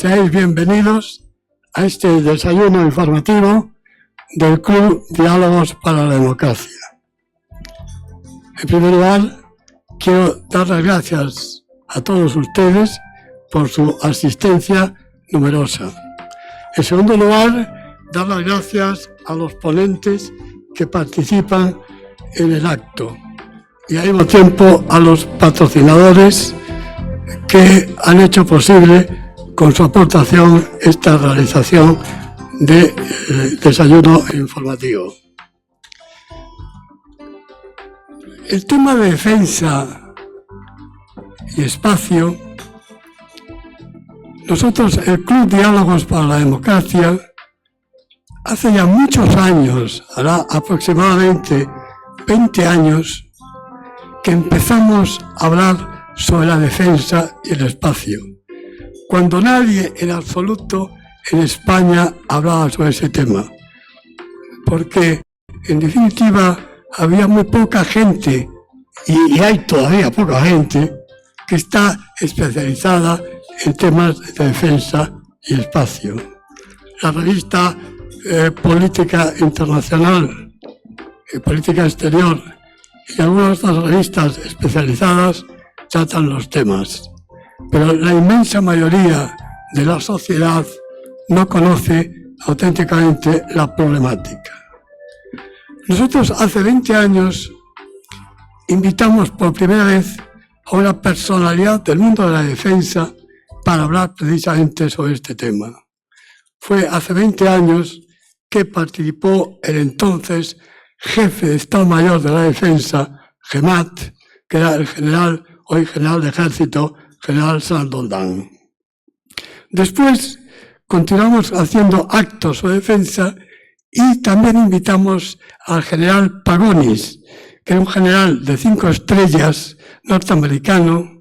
Seáis bienvenidos a este desayuno informativo del Club Diálogos para la Democracia. En primer lugar, quiero dar las gracias a todos ustedes por su asistencia numerosa. En segundo lugar, dar las gracias a los ponentes que participan en el acto y al mismo tiempo a los patrocinadores que han hecho posible con su aportación esta realización de desayuno informativo. El tema de defensa y espacio, nosotros, el Club Diálogos para la Democracia, hace ya muchos años, hará aproximadamente 20 años, que empezamos a hablar sobre la defensa y el espacio, cuando nadie en absoluto en España hablaba sobre ese tema, porque en definitiva había muy poca gente, y hay todavía poca gente, que está especializada en temas de defensa y espacio. La revista Política Internacional, Política Exterior y algunas otras revistas especializadas tratan los temas, pero la inmensa mayoría de la sociedad no conoce auténticamente la problemática. Nosotros hace 20 años invitamos por primera vez a una personalidad del mundo de la defensa para hablar precisamente sobre este tema. Fue hace 20 años que participó el entonces jefe de Estado Mayor de la Defensa, GEMAT, que era el general, hoy general de ejército, general Sandoldán. Después continuamos haciendo actos sobre defensa y también invitamos al general Pagonis, que era un general de 5 estrellas norteamericano,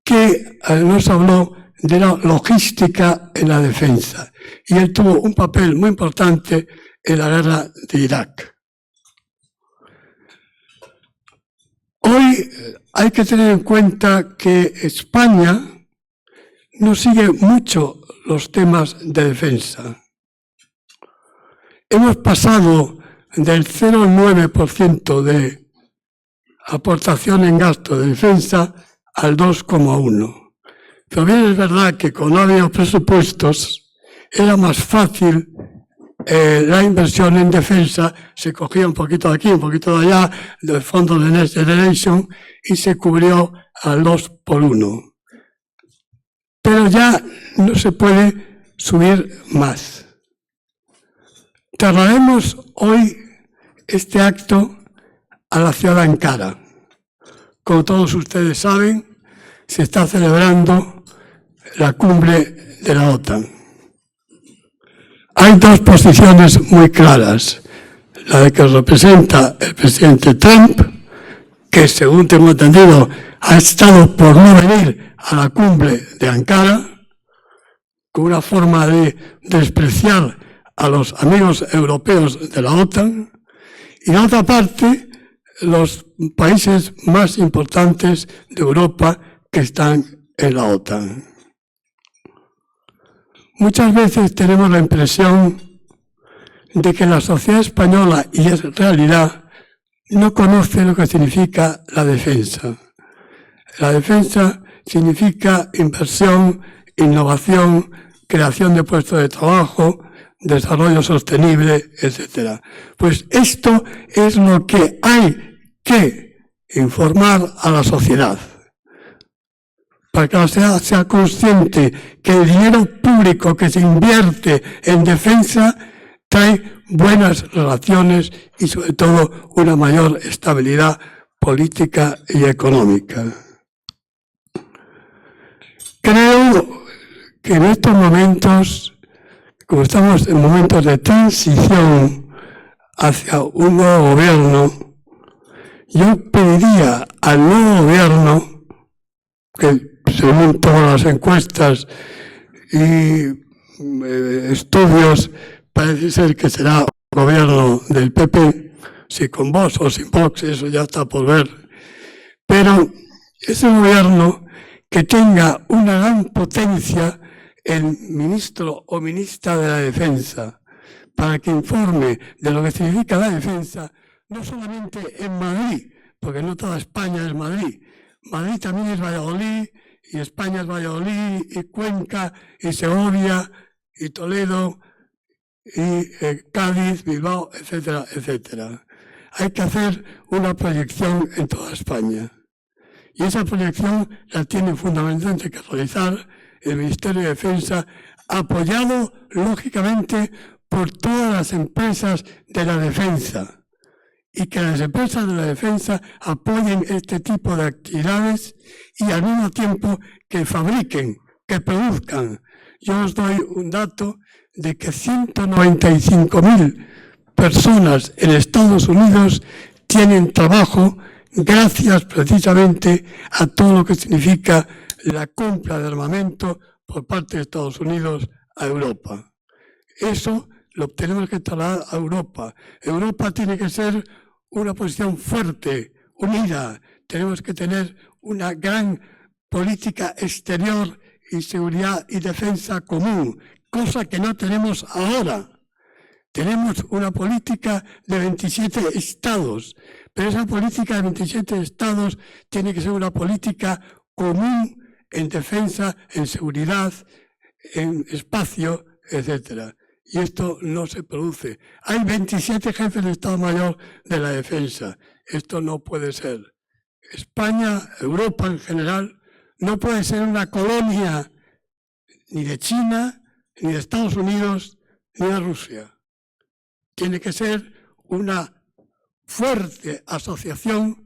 que nos habló de la logística en la defensa. Y él tuvo un papel muy importante en la guerra de Irak. Hoy hay que tener en cuenta que España no sigue mucho los temas de defensa. Hemos pasado del 0,9% de aportación en gasto de defensa al 2,1%. Pero bien es verdad que con no habido presupuestos era más fácil la inversión en defensa, se cogía un poquito de aquí, un poquito de allá, del fondo de Next Generation, y se cubrió al 2:1. Pero ya no se puede subir más. Trasladaremos hoy este acto a la ciudad de Ankara. Como todos ustedes saben, se está celebrando la cumbre de la OTAN. Hay dos posiciones muy claras. La de que representa el presidente Trump, que según tengo entendido ha estado por no venir a la cumbre de Ankara, con una forma de despreciar a los amigos europeos de la OTAN, y la otra parte, los países más importantes de Europa que están en la OTAN. Muchas veces tenemos la impresión de que la sociedad española, y es realidad, no conoce lo que significa la defensa. La defensa significa inversión, innovación, creación de puestos de trabajo, desarrollo sostenible, etc. Pues esto es lo que hay que informar a la sociedad, para que la sociedad sea consciente que el dinero público que se invierte en defensa trae buenas relaciones y sobre todo una mayor estabilidad política y económica. Creo que en estos momentos, como estamos en momentos de transición hacia un nuevo gobierno, yo pediría al nuevo gobierno, que según todas las encuestas y estudios parece ser que será un gobierno del PP, si con Vox o sin Vox, eso ya está por ver, pero es un gobierno que tenga una gran potencia el ministro o ministra de la Defensa para que informe de lo que significa la defensa, no solamente en Madrid, porque no toda España es Madrid. Madrid también es Valladolid, y España es Valladolid, y Cuenca, y Segovia, y Toledo, y Cádiz, Bilbao, etcétera, etcétera. Hay que hacer una proyección en toda España. Y esa proyección la tiene fundamentalmente que realizar el Ministerio de Defensa, apoyado, lógicamente, por todas las empresas de la defensa. Y que las empresas de la defensa apoyen este tipo de actividades y al mismo tiempo que fabriquen, que produzcan. Yo os doy un dato de que 195.000 personas en Estados Unidos tienen trabajo gracias precisamente a todo lo que significa la compra de armamento por parte de Estados Unidos a Europa. Eso lo tenemos que trasladar a Europa. Europa tiene que ser una posición fuerte, unida. Tenemos que tener una gran política exterior y seguridad y defensa común, cosa que no tenemos ahora. Tenemos una política de 27 estados, pero esa política de 27 estados tiene que ser una política común en defensa, en seguridad, en espacio, etcétera. Y esto no se produce. Hay 27 jefes de Estado Mayor de la Defensa. Esto no puede ser. España, Europa en general, no puede ser una colonia ni de China, ni de Estados Unidos, ni de Rusia. Tiene que ser una fuerte asociación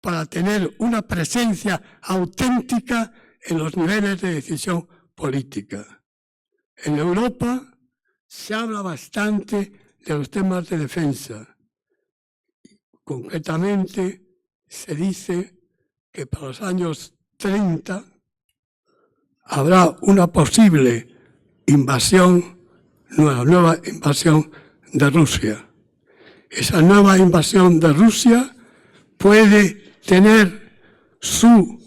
para tener una presencia auténtica en los niveles de decisión política. En Europa se habla bastante de los temas de defensa. Concretamente, se dice que para los años 30 habrá una posible invasión, nueva invasión de Rusia. Esa nueva invasión de Rusia puede tener su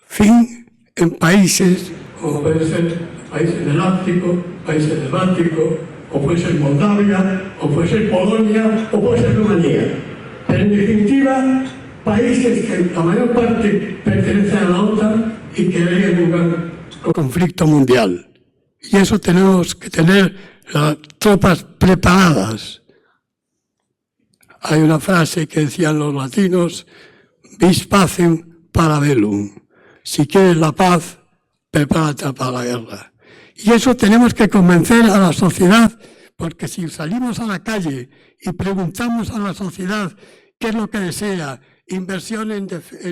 fin en países como pueden ser países del Ártico, países del Báltico, o puede ser Moldavia, o puede ser Polonia, o puede ser Rumanía. Pero en definitiva, países que la mayor parte pertenecen a la OTAN y que deberían jugar un conflicto mundial. Y eso tenemos que tener las tropas preparadas. Hay una frase que decían los latinos, vis pacem para bellum. Si quieres la paz, prepárate para la guerra. Y eso tenemos que convencer a la sociedad, porque si salimos a la calle y preguntamos a la sociedad qué es lo que desea, inversión en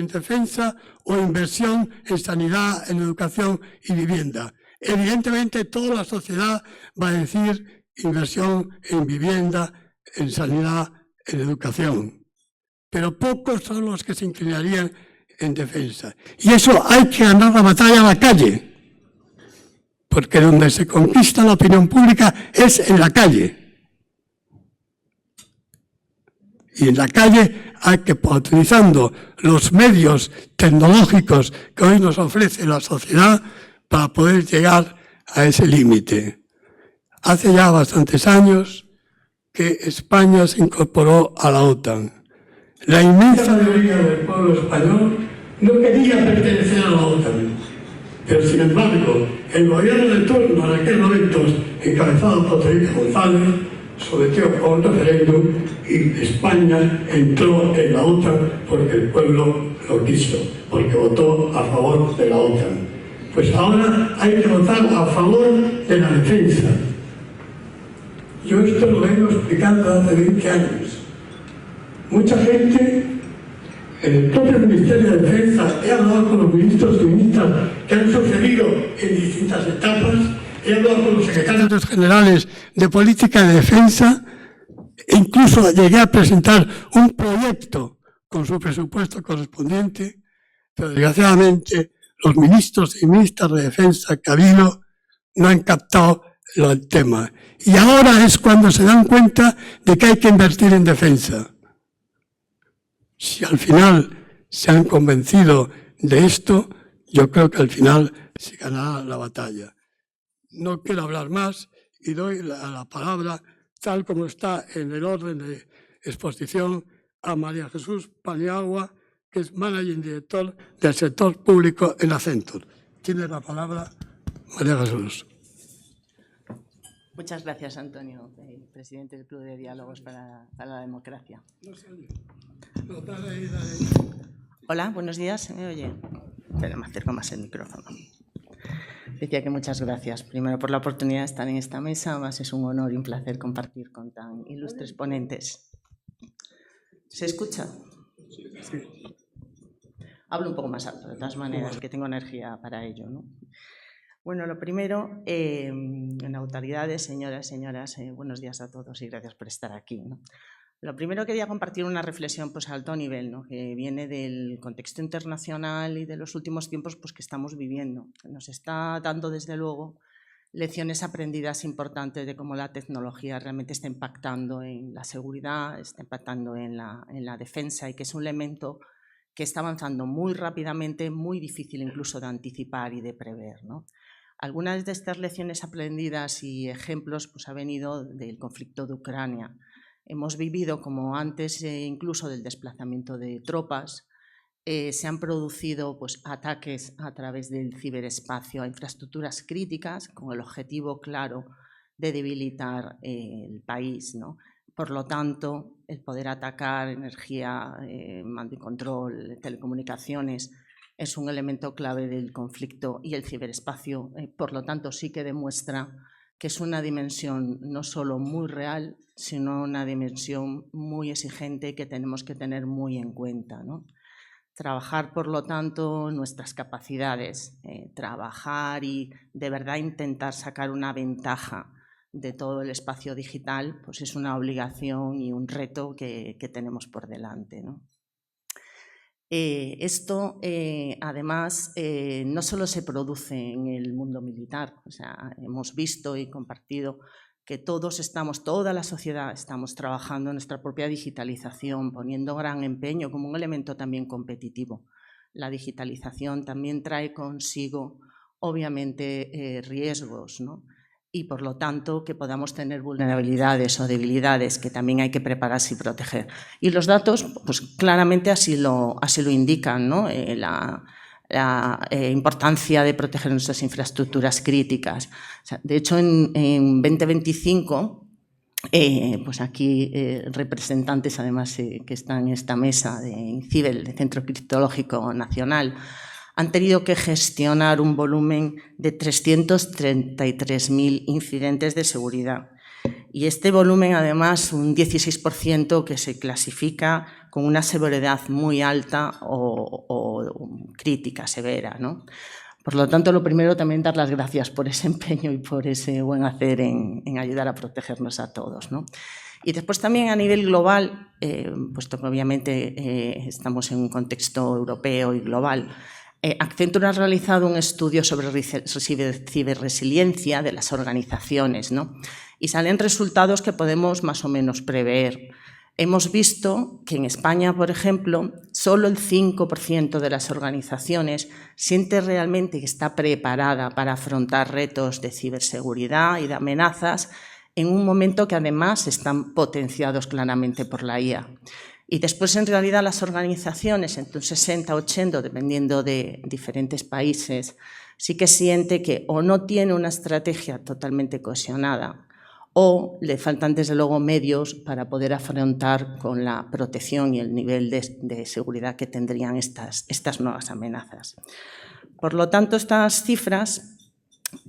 defensa o inversión en sanidad, en educación y vivienda, evidentemente toda la sociedad va a decir inversión en vivienda, en sanidad, en educación. Pero pocos son los que se inclinarían en defensa. Y eso hay que ganar la batalla a la calle. Porque donde se conquista la opinión pública es en la calle. Y en la calle hay que, utilizando los medios tecnológicos que hoy nos ofrece la sociedad, para poder llegar a ese límite. Hace ya bastantes años que España se incorporó a la OTAN. La inmensa mayoría del pueblo español no quería pertenecer a la OTAN. Pero, sin embargo, el gobierno de turno en aquel momento, encabezado por Felipe González, sometió a un referéndum y España entró en la OTAN porque el pueblo lo quiso, porque votó a favor de la OTAN. Pues ahora hay que votar a favor de la defensa. Yo esto lo vengo explicando hace 20 años. Mucha gente, en el propio Ministerio de Defensa, he hablado con los ministros y ministras que han sucedido en distintas etapas, he hablado con los secretarios generales de Política de Defensa, e incluso llegué a presentar un proyecto con su presupuesto correspondiente, pero desgraciadamente los ministros y ministras de Defensa que ha habido no han captado el tema. Y ahora es cuando se dan cuenta de que hay que invertir en defensa. Si al final se han convencido de esto, yo creo que al final se ganará la batalla. no quiero hablar más y doy la palabra, tal como está en el orden de exposición, a María Jesús Paniagua, que es Managing Director del sector público en Accenture. Tiene la palabra María Jesús. Muchas gracias, Antonio, presidente del Club de Diálogos para la Democracia. Hola, buenos días, ¿se me oye? Espera, me acerco más el micrófono. Decía que muchas gracias, primero por la oportunidad de estar en esta mesa, más es un honor y un placer compartir con tan ilustres ponentes. ¿Se escucha? Sí. Hablo un poco más alto, de todas maneras, que tengo energía para ello, ¿no? Bueno, lo primero, en autoridades, señoras, buenos días a todos y gracias por estar aquí, ¿no? Lo primero quería compartir una reflexión pues, a alto nivel, ¿no? Que viene del contexto internacional y de los últimos tiempos pues, que estamos viviendo. Nos está dando, desde luego, lecciones aprendidas importantes de cómo la tecnología realmente está impactando en la seguridad, está impactando en la defensa y que es un elemento que está avanzando muy rápidamente, muy difícil incluso de anticipar y de prever, ¿no? Algunas de estas lecciones aprendidas y ejemplos pues, ha venido del conflicto de Ucrania. Hemos vivido, como antes incluso del desplazamiento de tropas, se han producido pues, ataques a través del ciberespacio a infraestructuras críticas con el objetivo claro de debilitar el país, ¿no? Por lo tanto, el poder atacar energía, mando y control, telecomunicaciones, es un elemento clave del conflicto y el ciberespacio, por lo tanto, sí que demuestra que es una dimensión no solo muy real, sino una dimensión muy exigente que tenemos que tener muy en cuenta, ¿no? Trabajar, por lo tanto, nuestras capacidades, trabajar y de verdad intentar sacar una ventaja de todo el espacio digital, pues es una obligación y un reto que tenemos por delante, ¿no? Esto, además, no solo se produce en el mundo militar, o sea, hemos visto y compartido que toda la sociedad estamos trabajando en nuestra propia digitalización, poniendo gran empeño como un elemento también competitivo. La digitalización también trae consigo, obviamente, riesgos, ¿no? Y, por lo tanto, que podamos tener vulnerabilidades o debilidades que también hay que prepararse y proteger. Y los datos, pues claramente así lo indican, ¿no? La importancia de proteger nuestras infraestructuras críticas. O sea, de hecho, en 2025, pues aquí representantes, además, que están en esta mesa de CIBEL, de Centro Criptológico Nacional, han tenido que gestionar un volumen de 333.000 incidentes de seguridad. Y este volumen, además, un 16% que se clasifica con una severidad muy alta o crítica, severa, ¿no? Por lo tanto, lo primero también dar las gracias por ese empeño y por ese buen hacer en ayudar a protegernos a todos, ¿no? Y después también a nivel global, puesto que obviamente estamos en un contexto europeo y global, Accenture ha realizado un estudio sobre ciberresiliencia de las organizaciones, ¿no? Y salen resultados que podemos más o menos prever. Hemos visto que en España, por ejemplo, solo el 5% de las organizaciones siente realmente que está preparada para afrontar retos de ciberseguridad y de amenazas en un momento que además están potenciados claramente por la IA. Y después, en realidad, las organizaciones, entre un 60 o 80, dependiendo de diferentes países, sí que siente que o no tiene una estrategia totalmente cohesionada o le faltan, desde luego, medios para poder afrontar con la protección y el nivel de seguridad que tendrían estas nuevas amenazas. Por lo tanto, estas cifras,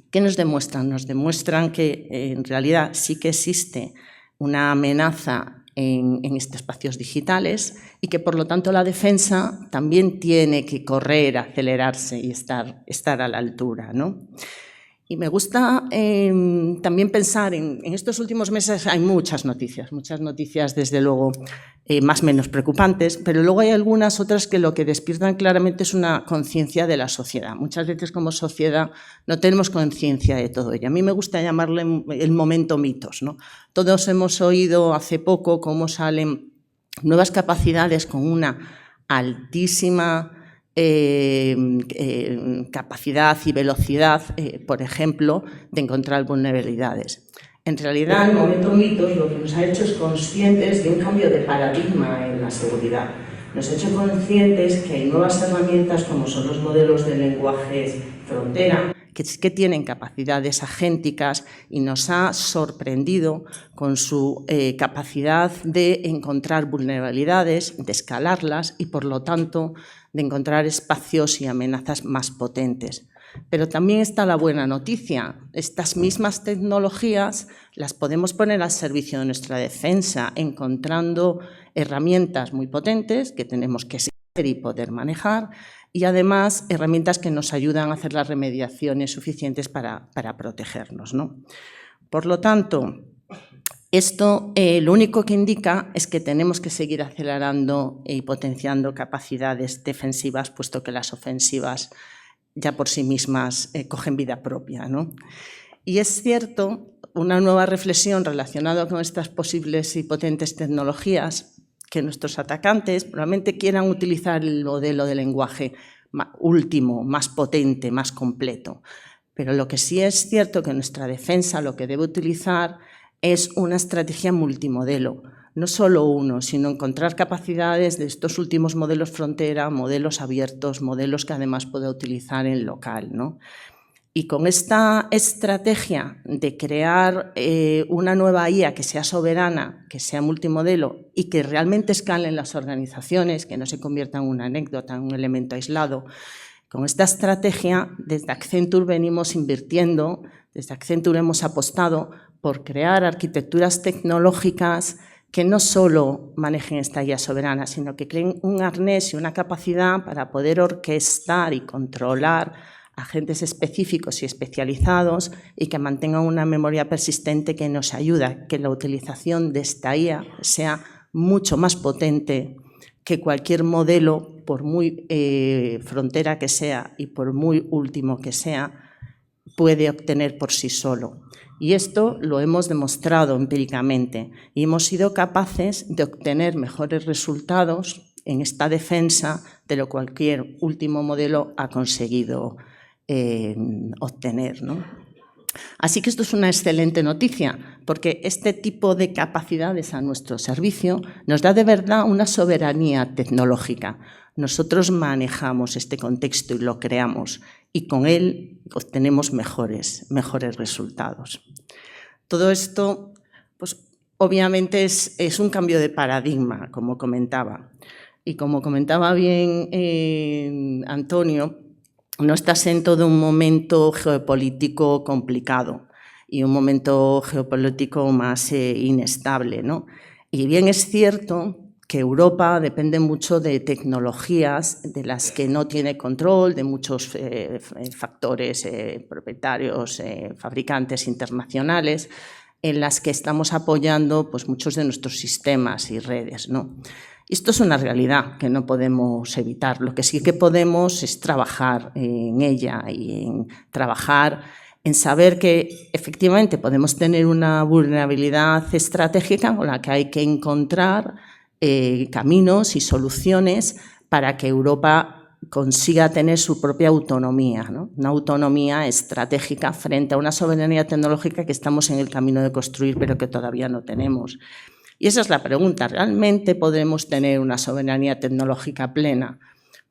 ¿qué nos demuestran? Nos demuestran que, en realidad, sí que existe una amenaza en estos espacios digitales y que, por lo tanto, la defensa también tiene que correr, acelerarse y estar a la altura, ¿no? Y me gusta también pensar en estos últimos meses hay muchas noticias, desde luego, más o menos preocupantes, pero luego hay algunas otras que lo que despiertan claramente es una conciencia de la sociedad. Muchas veces como sociedad no tenemos conciencia de todo ello. A mí me gusta llamarle el momento mitos, ¿no? Todos hemos oído hace poco cómo salen nuevas capacidades con una altísima capacidad y velocidad, por ejemplo, de encontrar vulnerabilidades. En realidad, el momento mitos lo que nos ha hecho es conscientes de un cambio de paradigma en la seguridad. Nos ha hecho conscientes que hay nuevas herramientas como son los modelos de lenguaje frontera, que tienen capacidades agénticas, y nos ha sorprendido con su capacidad de encontrar vulnerabilidades, de escalarlas y, por lo tanto, de encontrar espacios y amenazas más potentes. Pero también está la buena noticia. Estas mismas tecnologías las podemos poner al servicio de nuestra defensa, encontrando herramientas muy potentes que tenemos que saber y poder manejar, y además herramientas que nos ayudan a hacer las remediaciones suficientes para protegernos, ¿no? Por lo tanto, esto lo único que indica es que tenemos que seguir acelerando y potenciando capacidades defensivas, puesto que las ofensivas ya por sí mismas cogen vida propia, ¿no? Y es cierto, una nueva reflexión relacionada con estas posibles y potentes tecnologías, que nuestros atacantes probablemente quieran utilizar el modelo de lenguaje último, más potente, más completo. Pero lo que sí es cierto que nuestra defensa lo que debe utilizar es una estrategia multimodelo. No solo uno, sino encontrar capacidades de estos últimos modelos frontera, modelos abiertos, modelos que además pueda utilizar en local, ¿no? Y con esta estrategia de crear una nueva IA que sea soberana, que sea multimodelo y que realmente escale en las organizaciones, que no se convierta en una anécdota, en un elemento aislado, con esta estrategia desde Accenture venimos invirtiendo, desde Accenture hemos apostado por crear arquitecturas tecnológicas que no solo manejen esta IA soberana, sino que creen un arnés y una capacidad para poder orquestar y controlar agentes específicos y especializados, y que mantengan una memoria persistente que nos ayuda a que la utilización de esta IA sea mucho más potente que cualquier modelo, por muy frontera que sea y por muy último que sea, puede obtener por sí solo. Y esto lo hemos demostrado empíricamente y hemos sido capaces de obtener mejores resultados en esta defensa de lo que cualquier último modelo ha conseguido obtener, ¿no? Así que esto es una excelente noticia, porque este tipo de capacidades a nuestro servicio nos da de verdad una soberanía tecnológica. Nosotros manejamos este contexto y lo creamos, y con él obtenemos mejores resultados. Todo esto, pues, obviamente es un cambio de paradigma, como comentaba. Y como comentaba bien Antonio, no está exento de un momento geopolítico complicado y un momento geopolítico más inestable, ¿no? Y bien es cierto que Europa depende mucho de tecnologías de las que no tiene control, de muchos factores propietarios, fabricantes internacionales, en las que estamos apoyando pues, muchos de nuestros sistemas y redes, ¿no? Esto es una realidad que no podemos evitar. Lo que sí que podemos es trabajar en ella y en trabajar en saber que efectivamente podemos tener una vulnerabilidad estratégica con la que hay que encontrar caminos y soluciones para que Europa consiga tener su propia autonomía, ¿no? Una autonomía estratégica frente a una soberanía tecnológica que estamos en el camino de construir, pero que todavía no tenemos. Y esa es la pregunta, ¿realmente podemos tener una soberanía tecnológica plena?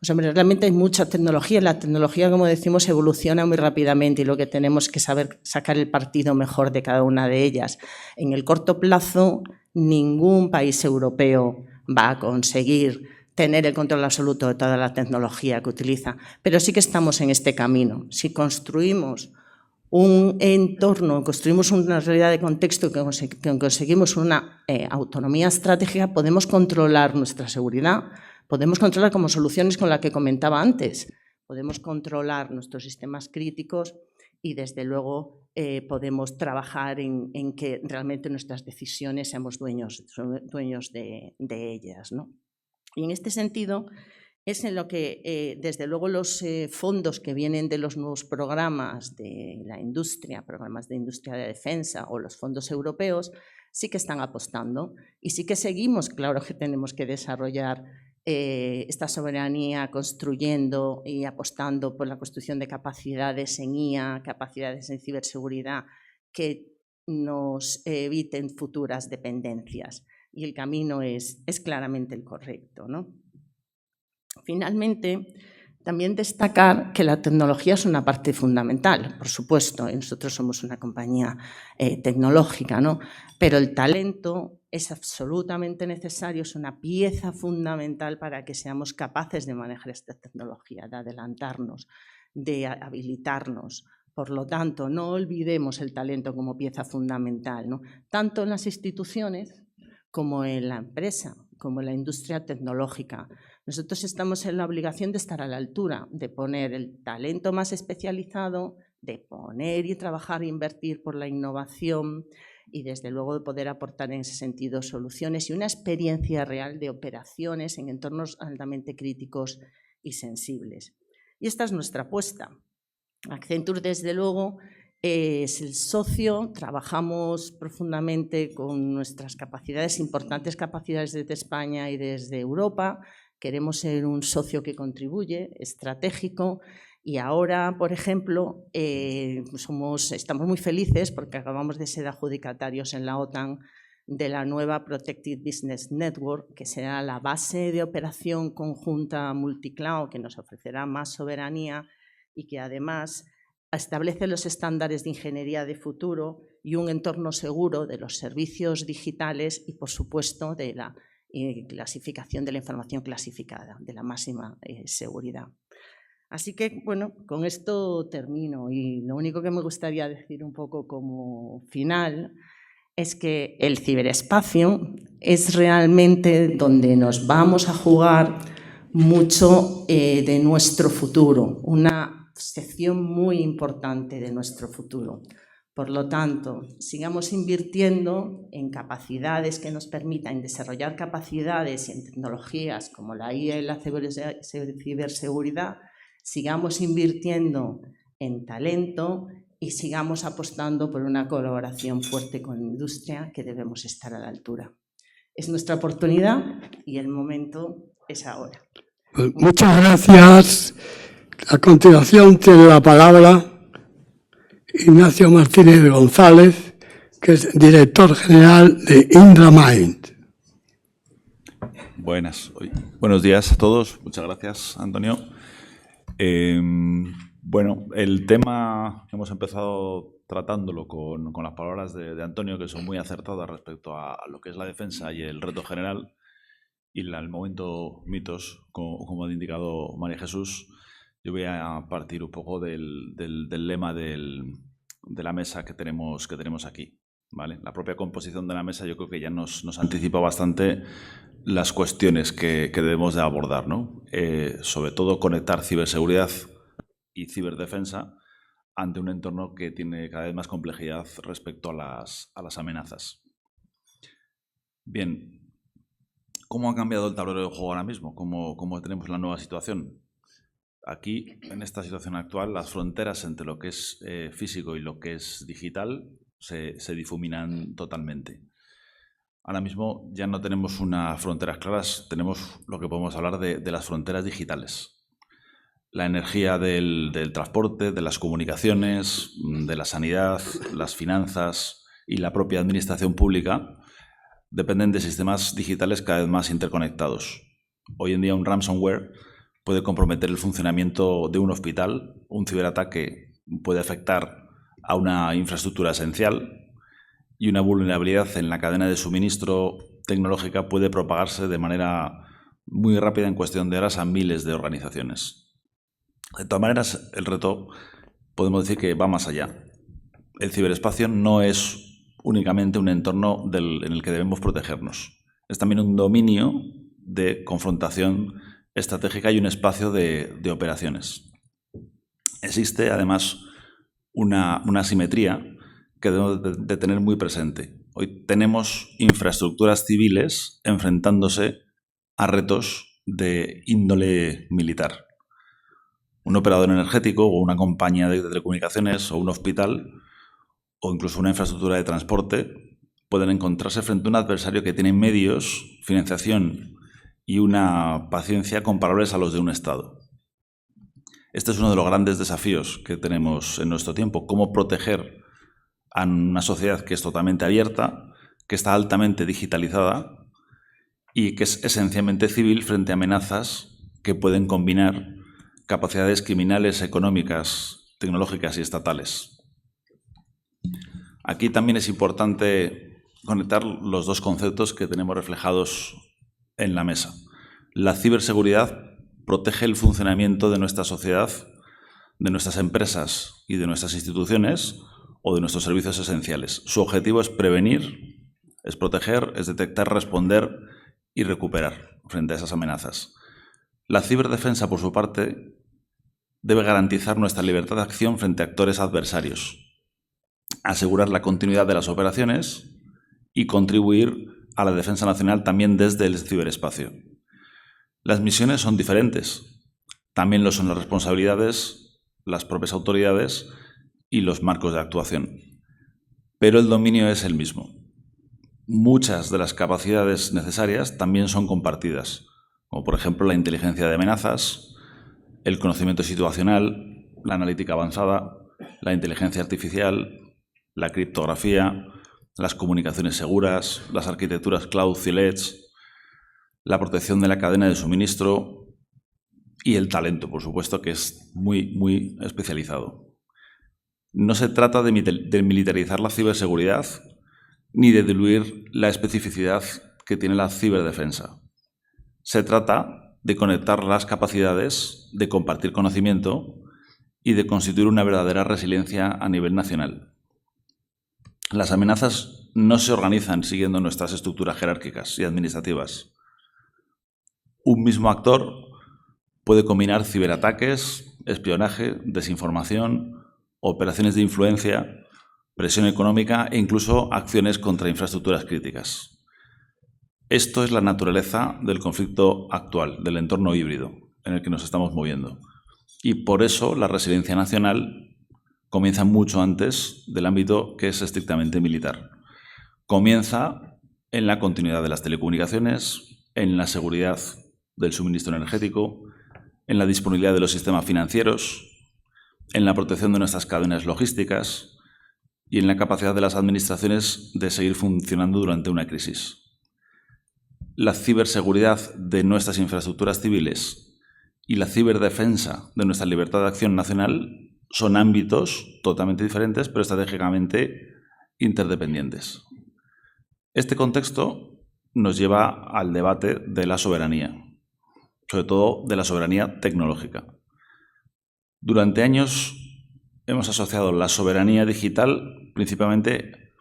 Pues hombre, realmente hay mucha tecnología, la tecnología, como decimos, evoluciona muy rápidamente y lo que tenemos que saber sacar el partido mejor de cada una de ellas. En el corto plazo, ningún país europeo va a conseguir tener el control absoluto de toda la tecnología que utiliza, pero sí que estamos en este camino. Si construimos un entorno, construimos una realidad de contexto que conseguimos una autonomía estratégica, podemos controlar nuestra seguridad, podemos controlar como soluciones con la que comentaba antes, podemos controlar nuestros sistemas críticos y desde luego podemos trabajar en que realmente nuestras decisiones seamos dueños de ellas, ¿no? Y en este sentido es en lo que, desde luego, los fondos que vienen de los nuevos programas de la industria, programas de industria de defensa o los fondos europeos, sí que están apostando y sí que seguimos, claro que tenemos que desarrollar esta soberanía construyendo y apostando por la construcción de capacidades en IA, capacidades en ciberseguridad que nos eviten futuras dependencias. Y el camino es claramente el correcto, ¿no? Finalmente, también destacar que la tecnología es una parte fundamental, por supuesto, y nosotros somos una compañía tecnológica, ¿no? Pero el talento es absolutamente necesario, es una pieza fundamental para que seamos capaces de manejar esta tecnología, de adelantarnos, de habilitarnos. Por lo tanto, no olvidemos el talento como pieza fundamental, ¿no? Tanto en las instituciones como en la empresa, como en la industria tecnológica. Nosotros estamos en la obligación de estar a la altura, de poner el talento más especializado, de poner y trabajar e invertir por la innovación y, desde luego, de poder aportar en ese sentido soluciones y una experiencia real de operaciones en entornos altamente críticos y sensibles. Y esta es nuestra apuesta. Accenture, desde luego, es el socio, trabajamos profundamente con nuestras capacidades, importantes capacidades desde España y desde Europa. Queremos ser un socio que contribuye, estratégico, y ahora, por ejemplo, estamos muy felices porque acabamos de ser adjudicatarios en la OTAN de la nueva Protected Business Network, que será la base de operación conjunta multicloud que nos ofrecerá más soberanía y que además establece los estándares de ingeniería de futuro y un entorno seguro de los servicios digitales y, por supuesto, de la clasificación de la información clasificada, de la máxima seguridad. Así que, bueno, con esto termino y lo único que me gustaría decir un poco como final es que el ciberespacio es realmente donde nos vamos a jugar mucho de nuestro futuro, una sección muy importante de nuestro futuro. Por lo tanto, sigamos invirtiendo en capacidades que nos permitan desarrollar capacidades y en tecnologías como la IA y la ciberseguridad, sigamos invirtiendo en talento y sigamos apostando por una colaboración fuerte con la industria, que debemos estar a la altura. Es nuestra oportunidad y el momento es ahora. Pues muchas gracias. A continuación tiene la palabra Ignacio Martínez González, que es director general de IndraMind. Buenos días a todos. Muchas gracias, Antonio. Bueno, el tema hemos empezado tratándolo con las palabras de Antonio, que son muy acertadas respecto a lo que es la defensa y el reto general, y el momento mitos, como ha indicado María Jesús. Yo voy a partir un poco del lema de la mesa que tenemos aquí, ¿vale? La propia composición de la mesa yo creo que ya nos anticipa bastante las cuestiones que debemos de abordar, ¿no? Sobre todo conectar ciberseguridad y ciberdefensa ante un entorno que tiene cada vez más complejidad respecto a las amenazas. Bien, ¿cómo ha cambiado el tablero de juego ahora mismo? ¿Cómo tenemos la nueva situación? Aquí, en esta situación actual, las fronteras entre lo que es físico y lo que es digital se difuminan totalmente. Ahora mismo ya no tenemos unas fronteras claras, tenemos lo que podemos hablar de las fronteras digitales. La energía del transporte, de las comunicaciones, de la sanidad, las finanzas y la propia administración pública dependen de sistemas digitales cada vez más interconectados. Hoy en día un ransomware puede comprometer el funcionamiento de un hospital, un ciberataque puede afectar a una infraestructura esencial y una vulnerabilidad en la cadena de suministro tecnológica puede propagarse de manera muy rápida en cuestión de horas a miles de organizaciones. De todas maneras, el reto podemos decir que va más allá. El ciberespacio no es únicamente un entorno en el que debemos protegernos. Es también un dominio de confrontación estratégica y un espacio de operaciones. Existe, además, una asimetría que debemos de tener muy presente. Hoy tenemos infraestructuras civiles enfrentándose a retos de índole militar. Un operador energético o una compañía de telecomunicaciones o un hospital o incluso una infraestructura de transporte pueden encontrarse frente a un adversario que tiene medios, financiación y una paciencia comparables a los de un Estado. Este es uno de los grandes desafíos que tenemos en nuestro tiempo, cómo proteger a una sociedad que es totalmente abierta, que está altamente digitalizada y que es esencialmente civil frente a amenazas que pueden combinar capacidades criminales, económicas, tecnológicas y estatales. Aquí también es importante conectar los dos conceptos que tenemos reflejados en la mesa. La ciberseguridad protege el funcionamiento de nuestra sociedad, de nuestras empresas y de nuestras instituciones o de nuestros servicios esenciales. Su objetivo es prevenir, es proteger, es detectar, responder y recuperar frente a esas amenazas. La ciberdefensa, por su parte, debe garantizar nuestra libertad de acción frente a actores adversarios, asegurar la continuidad de las operaciones y contribuir a la defensa nacional también desde el ciberespacio. Las misiones son diferentes, también lo son las responsabilidades, las propias autoridades y los marcos de actuación, pero el dominio es el mismo. Muchas de las capacidades necesarias también son compartidas, como por ejemplo la inteligencia de amenazas, el conocimiento situacional, la analítica avanzada, la inteligencia artificial, la criptografía, las comunicaciones seguras, las arquitecturas cloud y edge, la protección de la cadena de suministro y el talento, por supuesto, que es muy especializado. No se trata de militarizar la ciberseguridad ni de diluir la especificidad que tiene la ciberdefensa. Se trata de conectar las capacidades, de compartir conocimiento y de constituir una verdadera resiliencia a nivel nacional. Las amenazas no se organizan siguiendo nuestras estructuras jerárquicas y administrativas. Un mismo actor puede combinar ciberataques, espionaje, desinformación, operaciones de influencia, presión económica e incluso acciones contra infraestructuras críticas. Esto es la naturaleza del conflicto actual, del entorno híbrido en el que nos estamos moviendo. Y por eso la resiliencia nacional comienza mucho antes del ámbito que es estrictamente militar. Comienza en la continuidad de las telecomunicaciones, en la seguridad del suministro energético, en la disponibilidad de los sistemas financieros, en la protección de nuestras cadenas logísticas y en la capacidad de las administraciones de seguir funcionando durante una crisis. La ciberseguridad de nuestras infraestructuras civiles y la ciberdefensa de nuestra libertad de acción nacional son ámbitos totalmente diferentes, pero estratégicamente interdependientes. Este contexto nos lleva al debate de la soberanía, sobre todo de la soberanía tecnológica. Durante años hemos asociado la soberanía digital principalmente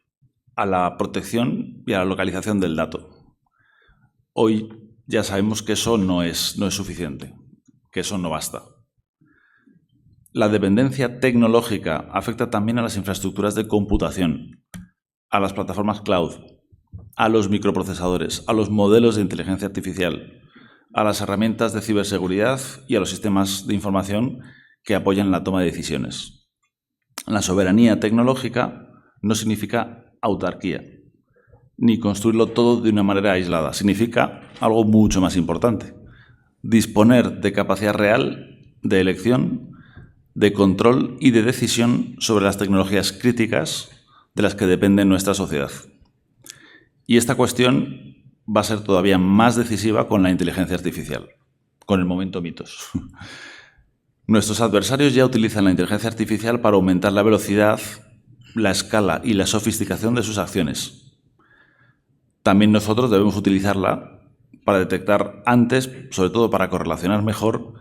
a la protección y a la localización del dato. Hoy ya sabemos que eso no es suficiente, que eso no basta. La dependencia tecnológica afecta también a las infraestructuras de computación, a las plataformas cloud, a los microprocesadores, a los modelos de inteligencia artificial, a las herramientas de ciberseguridad y a los sistemas de información que apoyan la toma de decisiones. La soberanía tecnológica no significa autarquía, ni construirlo todo de una manera aislada. Significa algo mucho más importante: disponer de capacidad real de elección, de control y de decisión sobre las tecnologías críticas de las que depende nuestra sociedad. Y esta cuestión va a ser todavía más decisiva con la inteligencia artificial, con el momento mitos. Nuestros adversarios ya utilizan la inteligencia artificial para aumentar la velocidad, la escala y la sofisticación de sus acciones. También nosotros debemos utilizarla para detectar antes, sobre todo para correlacionar mejor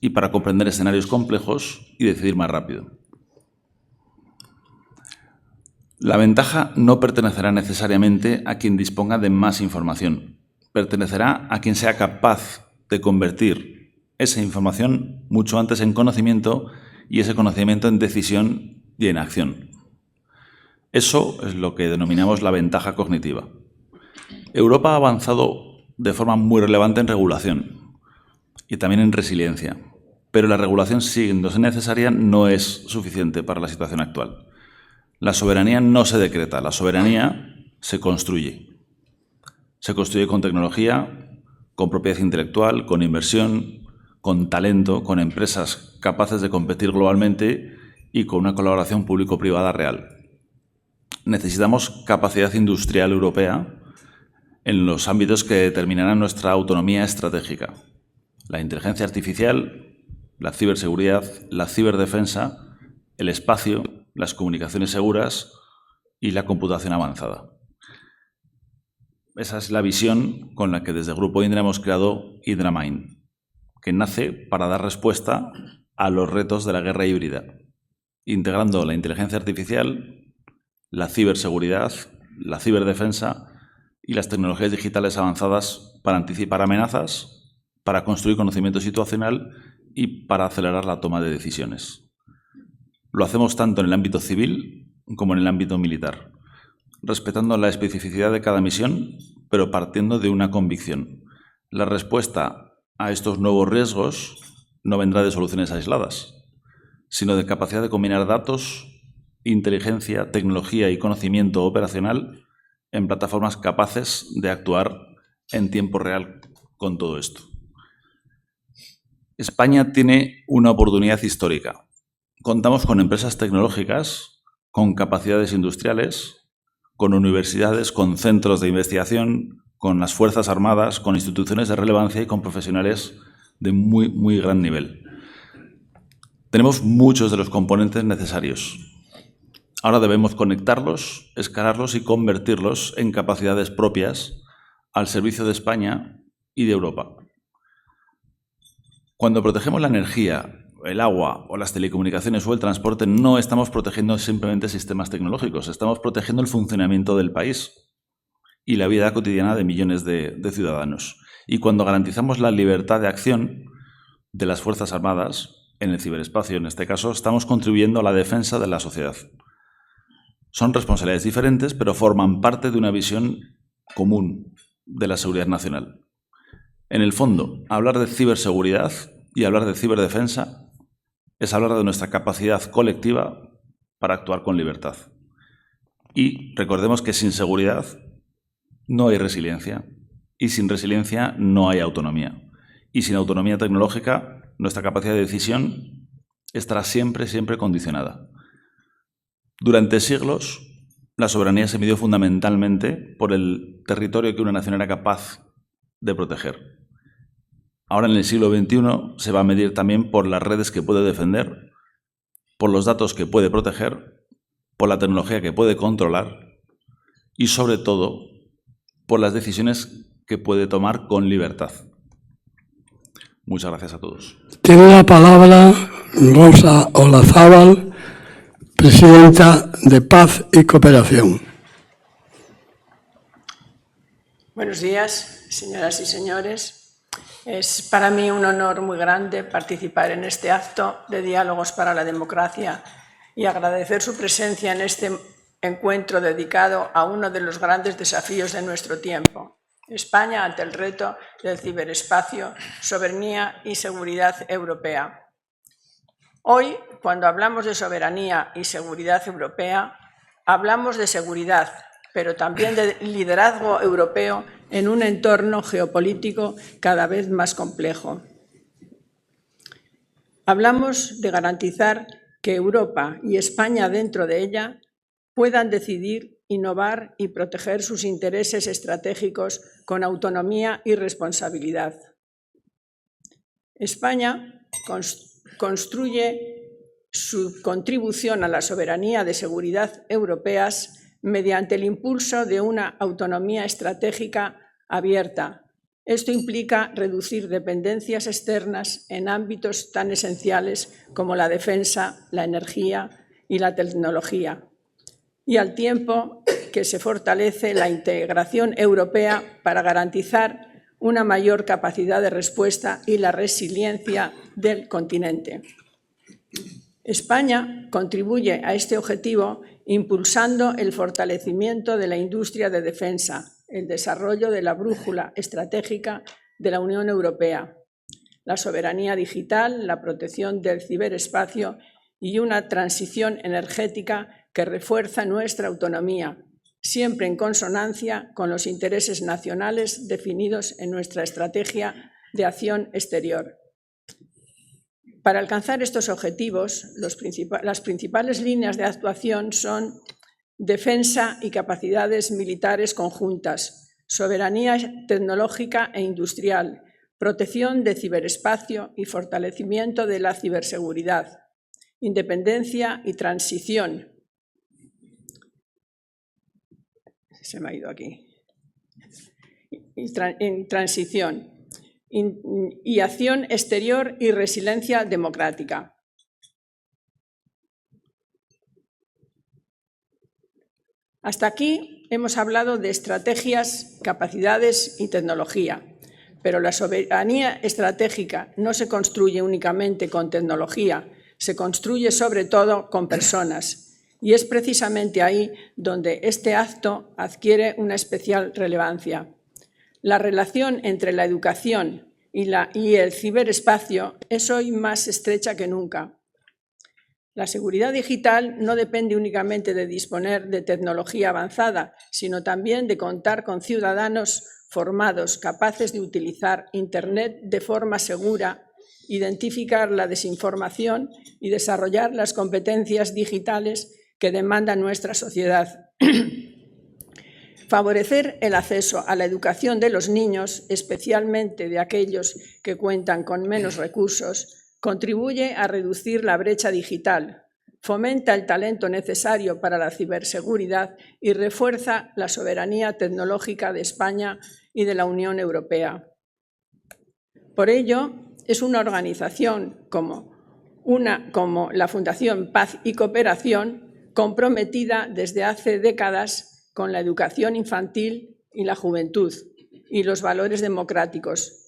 y para comprender escenarios complejos y decidir más rápido. La ventaja no pertenecerá necesariamente a quien disponga de más información. Pertenecerá a quien sea capaz de convertir esa información mucho antes en conocimiento y ese conocimiento en decisión y en acción. Eso es lo que denominamos la ventaja cognitiva. Europa ha avanzado de forma muy relevante en regulación y también en resiliencia, pero la regulación, siendo necesaria, no es suficiente para la situación actual. La soberanía no se decreta, la soberanía se construye. Se construye con tecnología, con propiedad intelectual, con inversión, con talento, con empresas capaces de competir globalmente y con una colaboración público-privada real. Necesitamos capacidad industrial europea en los ámbitos que determinarán nuestra autonomía estratégica. La inteligencia artificial, la ciberseguridad, la ciberdefensa, el espacio, las comunicaciones seguras y la computación avanzada. Esa es la visión con la que desde el Grupo Indra hemos creado HydraMind, que nace para dar respuesta a los retos de la guerra híbrida, integrando la inteligencia artificial, la ciberseguridad, la ciberdefensa y las tecnologías digitales avanzadas para anticipar amenazas, para construir conocimiento situacional y para acelerar la toma de decisiones. Lo hacemos tanto en el ámbito civil como en el ámbito militar, respetando la especificidad de cada misión, pero partiendo de una convicción. La respuesta a estos nuevos riesgos no vendrá de soluciones aisladas, sino de capacidad de combinar datos, inteligencia, tecnología y conocimiento operacional en plataformas capaces de actuar en tiempo real con todo esto. España tiene una oportunidad histórica. Contamos con empresas tecnológicas, con capacidades industriales, con universidades, con centros de investigación, con las Fuerzas Armadas, con instituciones de relevancia y con profesionales de muy gran nivel. Tenemos muchos de los componentes necesarios. Ahora debemos conectarlos, escalarlos y convertirlos en capacidades propias al servicio de España y de Europa. Cuando protegemos la energía, el agua o las telecomunicaciones o el transporte, no estamos protegiendo simplemente sistemas tecnológicos, estamos protegiendo el funcionamiento del país y la vida cotidiana de millones de ciudadanos. Y cuando garantizamos la libertad de acción de las Fuerzas Armadas, en el ciberespacio en este caso, estamos contribuyendo a la defensa de la sociedad. Son responsabilidades diferentes, pero forman parte de una visión común de la seguridad nacional. En el fondo, hablar de ciberseguridad y hablar de ciberdefensa es hablar de nuestra capacidad colectiva para actuar con libertad. Y recordemos que sin seguridad no hay resiliencia, y sin resiliencia no hay autonomía. Y sin autonomía tecnológica, nuestra capacidad de decisión estará siempre condicionada. Durante siglos, la soberanía se midió fundamentalmente por el territorio que una nación era capaz de proteger. Ahora, en el siglo XXI, se va a medir también por las redes que puede defender, por los datos que puede proteger, por la tecnología que puede controlar y, sobre todo, por las decisiones que puede tomar con libertad. Muchas gracias a todos. Tiene la palabra Rosa Olazábal, presidenta de Paz y Cooperación. Buenos días, señoras y señores. Es para mí un honor muy grande participar en este acto de Diálogos para la Democracia y agradecer su presencia en este encuentro dedicado a uno de los grandes desafíos de nuestro tiempo. España ante el reto del ciberespacio, soberanía y seguridad europea. Hoy, cuando hablamos de soberanía y seguridad europea, hablamos de seguridad, pero también de liderazgo europeo en un entorno geopolítico cada vez más complejo. Hablamos de garantizar que Europa y España dentro de ella puedan decidir, innovar y proteger sus intereses estratégicos con autonomía y responsabilidad. España construye su contribución a la soberanía de seguridad europeas mediante el impulso de una autonomía estratégica abierta. Esto implica reducir dependencias externas en ámbitos tan esenciales como la defensa, la energía y la tecnología, y al tiempo que se fortalece la integración europea para garantizar una mayor capacidad de respuesta y la resiliencia del continente. España contribuye a este objetivo impulsando el fortalecimiento de la industria de defensa, el desarrollo de la brújula estratégica de la Unión Europea, la soberanía digital, la protección del ciberespacio y una transición energética que refuerza nuestra autonomía siempre en consonancia con los intereses nacionales definidos en nuestra estrategia de acción exterior. Para alcanzar estos objetivos, las principales líneas de actuación son defensa y capacidades militares conjuntas, soberanía tecnológica e industrial, protección de ciberespacio y fortalecimiento de la ciberseguridad, independencia y transición. Se me ha ido aquí. Transición. Y acción exterior y resiliencia democrática. Hasta aquí hemos hablado de estrategias, capacidades y tecnología, pero la soberanía estratégica no se construye únicamente con tecnología, se construye sobre todo con personas, y es precisamente ahí donde este acto adquiere una especial relevancia. La relación entre la educación y el ciberespacio es hoy más estrecha que nunca. La seguridad digital no depende únicamente de disponer de tecnología avanzada, sino también de contar con ciudadanos formados, capaces de utilizar Internet de forma segura, identificar la desinformación y desarrollar las competencias digitales que demanda nuestra sociedad. Favorecer el acceso a la educación de los niños, especialmente de aquellos que cuentan con menos recursos, contribuye a reducir la brecha digital, fomenta el talento necesario para la ciberseguridad y refuerza la soberanía tecnológica de España y de la Unión Europea. Por ello, es una organización como la Fundación Paz y Cooperación comprometida desde hace décadas con la educación infantil y la juventud y los valores democráticos,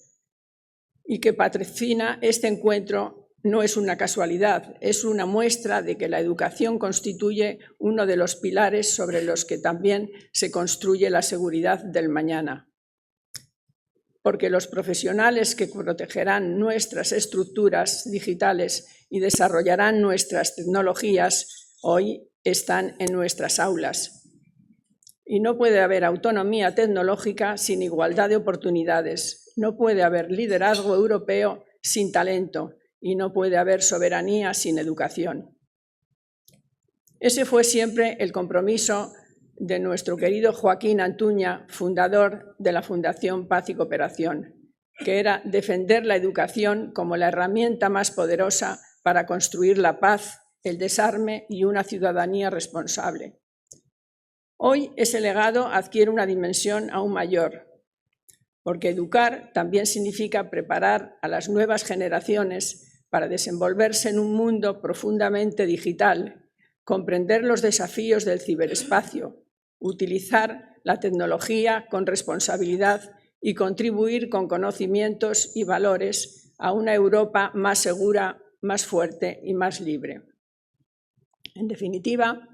y que patrocina este encuentro no es una casualidad, es una muestra de que la educación constituye uno de los pilares sobre los que también se construye la seguridad del mañana. Porque los profesionales que protegerán nuestras estructuras digitales y desarrollarán nuestras tecnologías hoy están en nuestras aulas. Y no puede haber autonomía tecnológica sin igualdad de oportunidades. No puede haber liderazgo europeo sin talento y no puede haber soberanía sin educación. Ese fue siempre el compromiso de nuestro querido Joaquín Antuña, fundador de la Fundación Paz y Cooperación, que era defender la educación como la herramienta más poderosa para construir la paz, el desarme y una ciudadanía responsable. Hoy ese legado adquiere una dimensión aún mayor, porque educar también significa preparar a las nuevas generaciones para desenvolverse en un mundo profundamente digital, comprender los desafíos del ciberespacio, utilizar la tecnología con responsabilidad y contribuir con conocimientos y valores a una Europa más segura, más fuerte y más libre. En definitiva,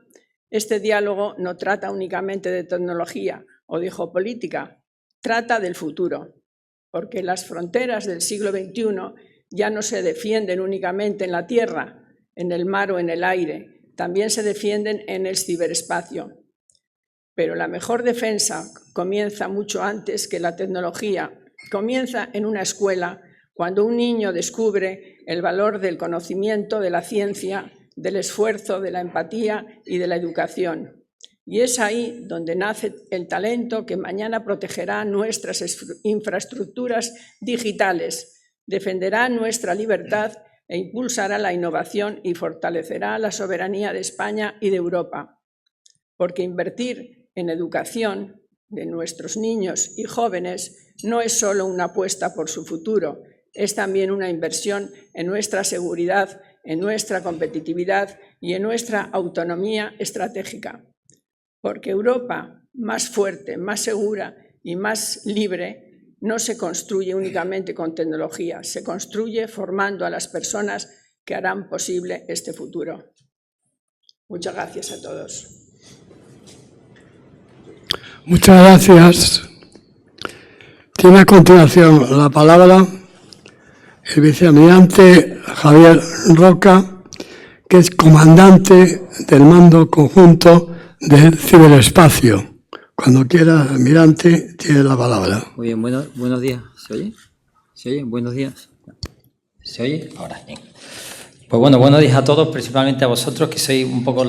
este diálogo no trata únicamente de tecnología o de geopolítica, trata del futuro, porque las fronteras del siglo XXI ya no se defienden únicamente en la tierra, en el mar o en el aire, también se defienden en el ciberespacio. Pero la mejor defensa comienza mucho antes que la tecnología, comienza en una escuela, cuando un niño descubre el valor del conocimiento, de la ciencia, del esfuerzo, de la empatía y de la educación. Y es ahí donde nace el talento que mañana protegerá nuestras infraestructuras digitales, defenderá nuestra libertad e impulsará la innovación y fortalecerá la soberanía de España y de Europa. Porque invertir en educación de nuestros niños y jóvenes no es solo una apuesta por su futuro, es también una inversión en nuestra seguridad, en nuestra competitividad y en nuestra autonomía estratégica. Porque Europa más fuerte, más segura y más libre no se construye únicamente con tecnología, se construye formando a las personas que harán posible este futuro. Muchas gracias a todos. Muchas gracias. Tiene a continuación la palabra el vicealmirante Javier Roca, que es comandante del Mando Conjunto del Ciberespacio. Cuando quiera, almirante, tiene la palabra. Muy bien, buenos días. ¿Se oye? ¿Se oye? Buenos días. ¿Se oye? Ahora, bien. Pues bueno, buenos días a todos, principalmente a vosotros, que sois un poco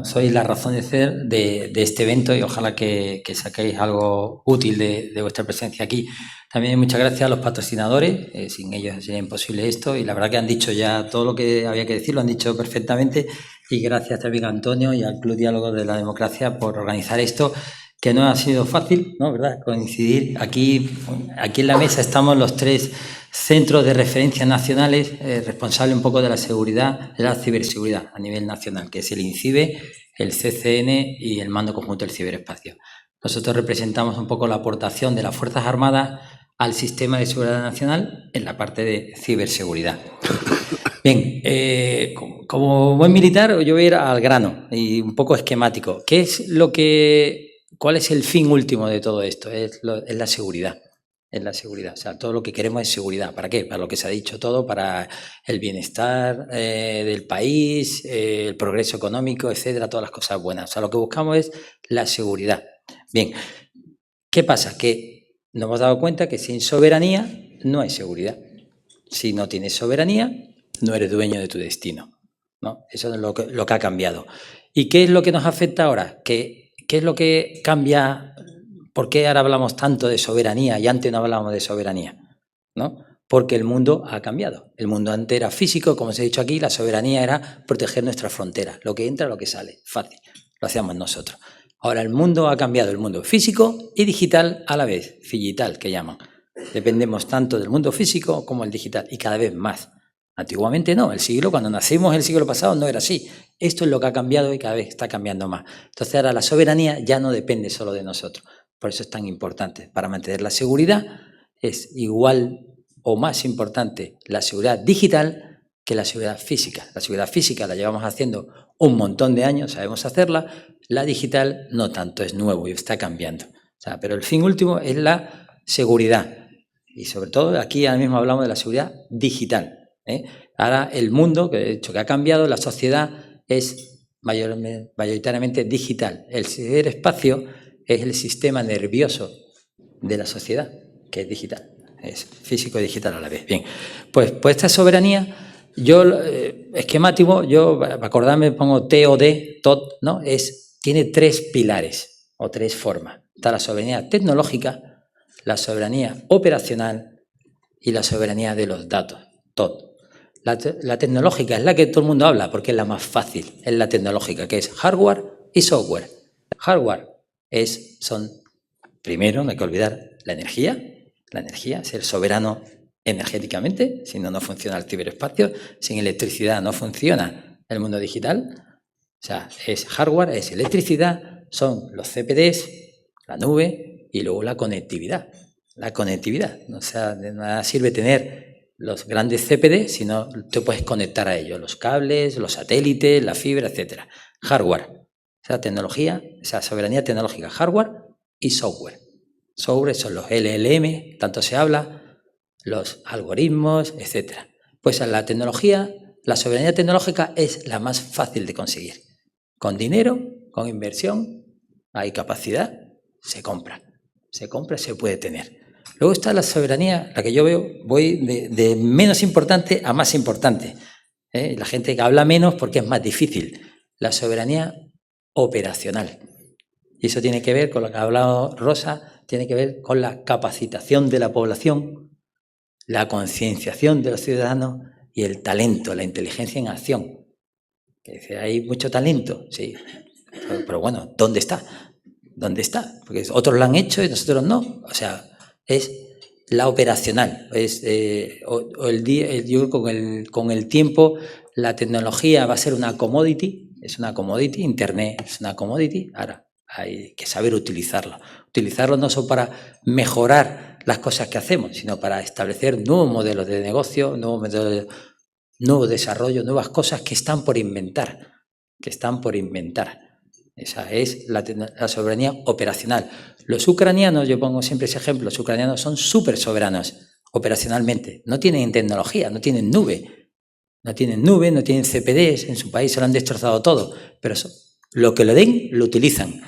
sois la razón de ser de este evento, y ojalá que saquéis algo útil de vuestra presencia aquí. También muchas gracias a los patrocinadores, sin ellos sería imposible esto, y la verdad que han dicho ya todo lo que había que decir, lo han dicho perfectamente, y gracias también a Antonio y al Club Diálogo de la Democracia por organizar esto, que no ha sido fácil, ¿no? ¿Verdad? Coincidir. Aquí en la mesa estamos los tres centros de referencia nacionales responsables un poco de la seguridad, de la ciberseguridad a nivel nacional, que es el INCIBE, el CCN y el Mando Conjunto del Ciberespacio. Nosotros representamos un poco la aportación de las Fuerzas Armadas al sistema de seguridad nacional en la parte de ciberseguridad. Bien, como buen militar, yo voy a ir al grano y un poco esquemático. ¿Cuál es el fin último de todo esto? Es la seguridad. Es la seguridad. O sea, todo lo que queremos es seguridad. ¿Para qué? Para lo que se ha dicho todo, para el bienestar del país, el progreso económico, etcétera, todas las cosas buenas. O sea, lo que buscamos es la seguridad. Bien, ¿qué pasa? Que nos hemos dado cuenta que sin soberanía no hay seguridad. Si no tienes soberanía, no eres dueño de tu destino, ¿no? Eso es lo que ha cambiado. ¿Y qué es lo que nos afecta ahora? ¿Qué es lo que cambia? ¿Por qué ahora hablamos tanto de soberanía y antes no hablábamos de soberanía? ¿No? Porque el mundo ha cambiado. El mundo antes era físico, como os he dicho aquí, la soberanía era proteger nuestras fronteras. Lo que entra, lo que sale. Fácil. Lo hacíamos nosotros. Ahora el mundo ha cambiado, el mundo físico y digital a la vez. Figital, que llaman. Dependemos tanto del mundo físico como el digital y cada vez más. Antiguamente no, cuando nacimos el siglo pasado no era así. Esto es lo que ha cambiado y cada vez está cambiando más. Entonces ahora la soberanía ya no depende solo de nosotros. Por eso es tan importante. Para mantener la seguridad es igual o más importante la seguridad digital que la seguridad física. La seguridad física la llevamos haciendo un montón de años, sabemos hacerla. La digital no tanto, es nuevo y está cambiando. O sea, pero el fin último es la seguridad. Y sobre todo aquí ahora mismo hablamos de la seguridad digital. Ahora el mundo, que he dicho que ha cambiado, la sociedad es mayoritariamente digital. El ciberespacio es el sistema nervioso de la sociedad, que es digital, es físico y digital a la vez. Bien, pues esta soberanía, esquemático, yo para acordarme pongo TOD, ¿no? Tiene tres pilares o tres formas. Está la soberanía tecnológica, la soberanía operacional y la soberanía de los datos, TOD. La tecnológica es la que todo el mundo habla porque es la más fácil, es la tecnológica, que es hardware y software. Hardware primero, no hay que olvidar la energía, ser soberano energéticamente, si no, no funciona el ciberespacio, sin electricidad no funciona el mundo digital. O sea, es hardware, es electricidad, son los CPDs, la nube y luego la conectividad. O sea, de nada sirve tener los grandes CPD si no te puedes conectar a ellos, los cables, los satélites, la fibra, etcétera. Hardware, o sea, soberanía tecnológica, hardware y software. Software son los LLM, tanto se habla, los algoritmos, etcétera. Pues la soberanía tecnológica es la más fácil de conseguir. Con dinero, con inversión, hay capacidad, se compra, se puede tener. Luego está la soberanía, la que yo veo, voy de menos importante a más importante. La gente que habla menos porque es más difícil. La soberanía operacional. Y eso tiene que ver con lo que ha hablado Rosa, tiene que ver con la capacitación de la población, la concienciación de los ciudadanos y el talento, la inteligencia en acción. Que dice, hay mucho talento, sí, pero bueno, ¿dónde está? Porque otros lo han hecho y nosotros no. O sea, es la operacional. Yo con el tiempo la tecnología va a ser una commodity, Internet es una commodity, ahora hay que saber utilizarlo. Utilizarlo no solo para mejorar las cosas que hacemos, sino para establecer nuevos modelos de negocio, nuevo desarrollo, nuevas cosas que están por inventar. Esa es la soberanía operacional. Los ucranianos, yo pongo siempre ese ejemplo, los ucranianos son súper soberanos operacionalmente. No tienen tecnología, no tienen nube, no tienen CPDs, en su país se lo han destrozado todo, pero lo que le den, lo utilizan.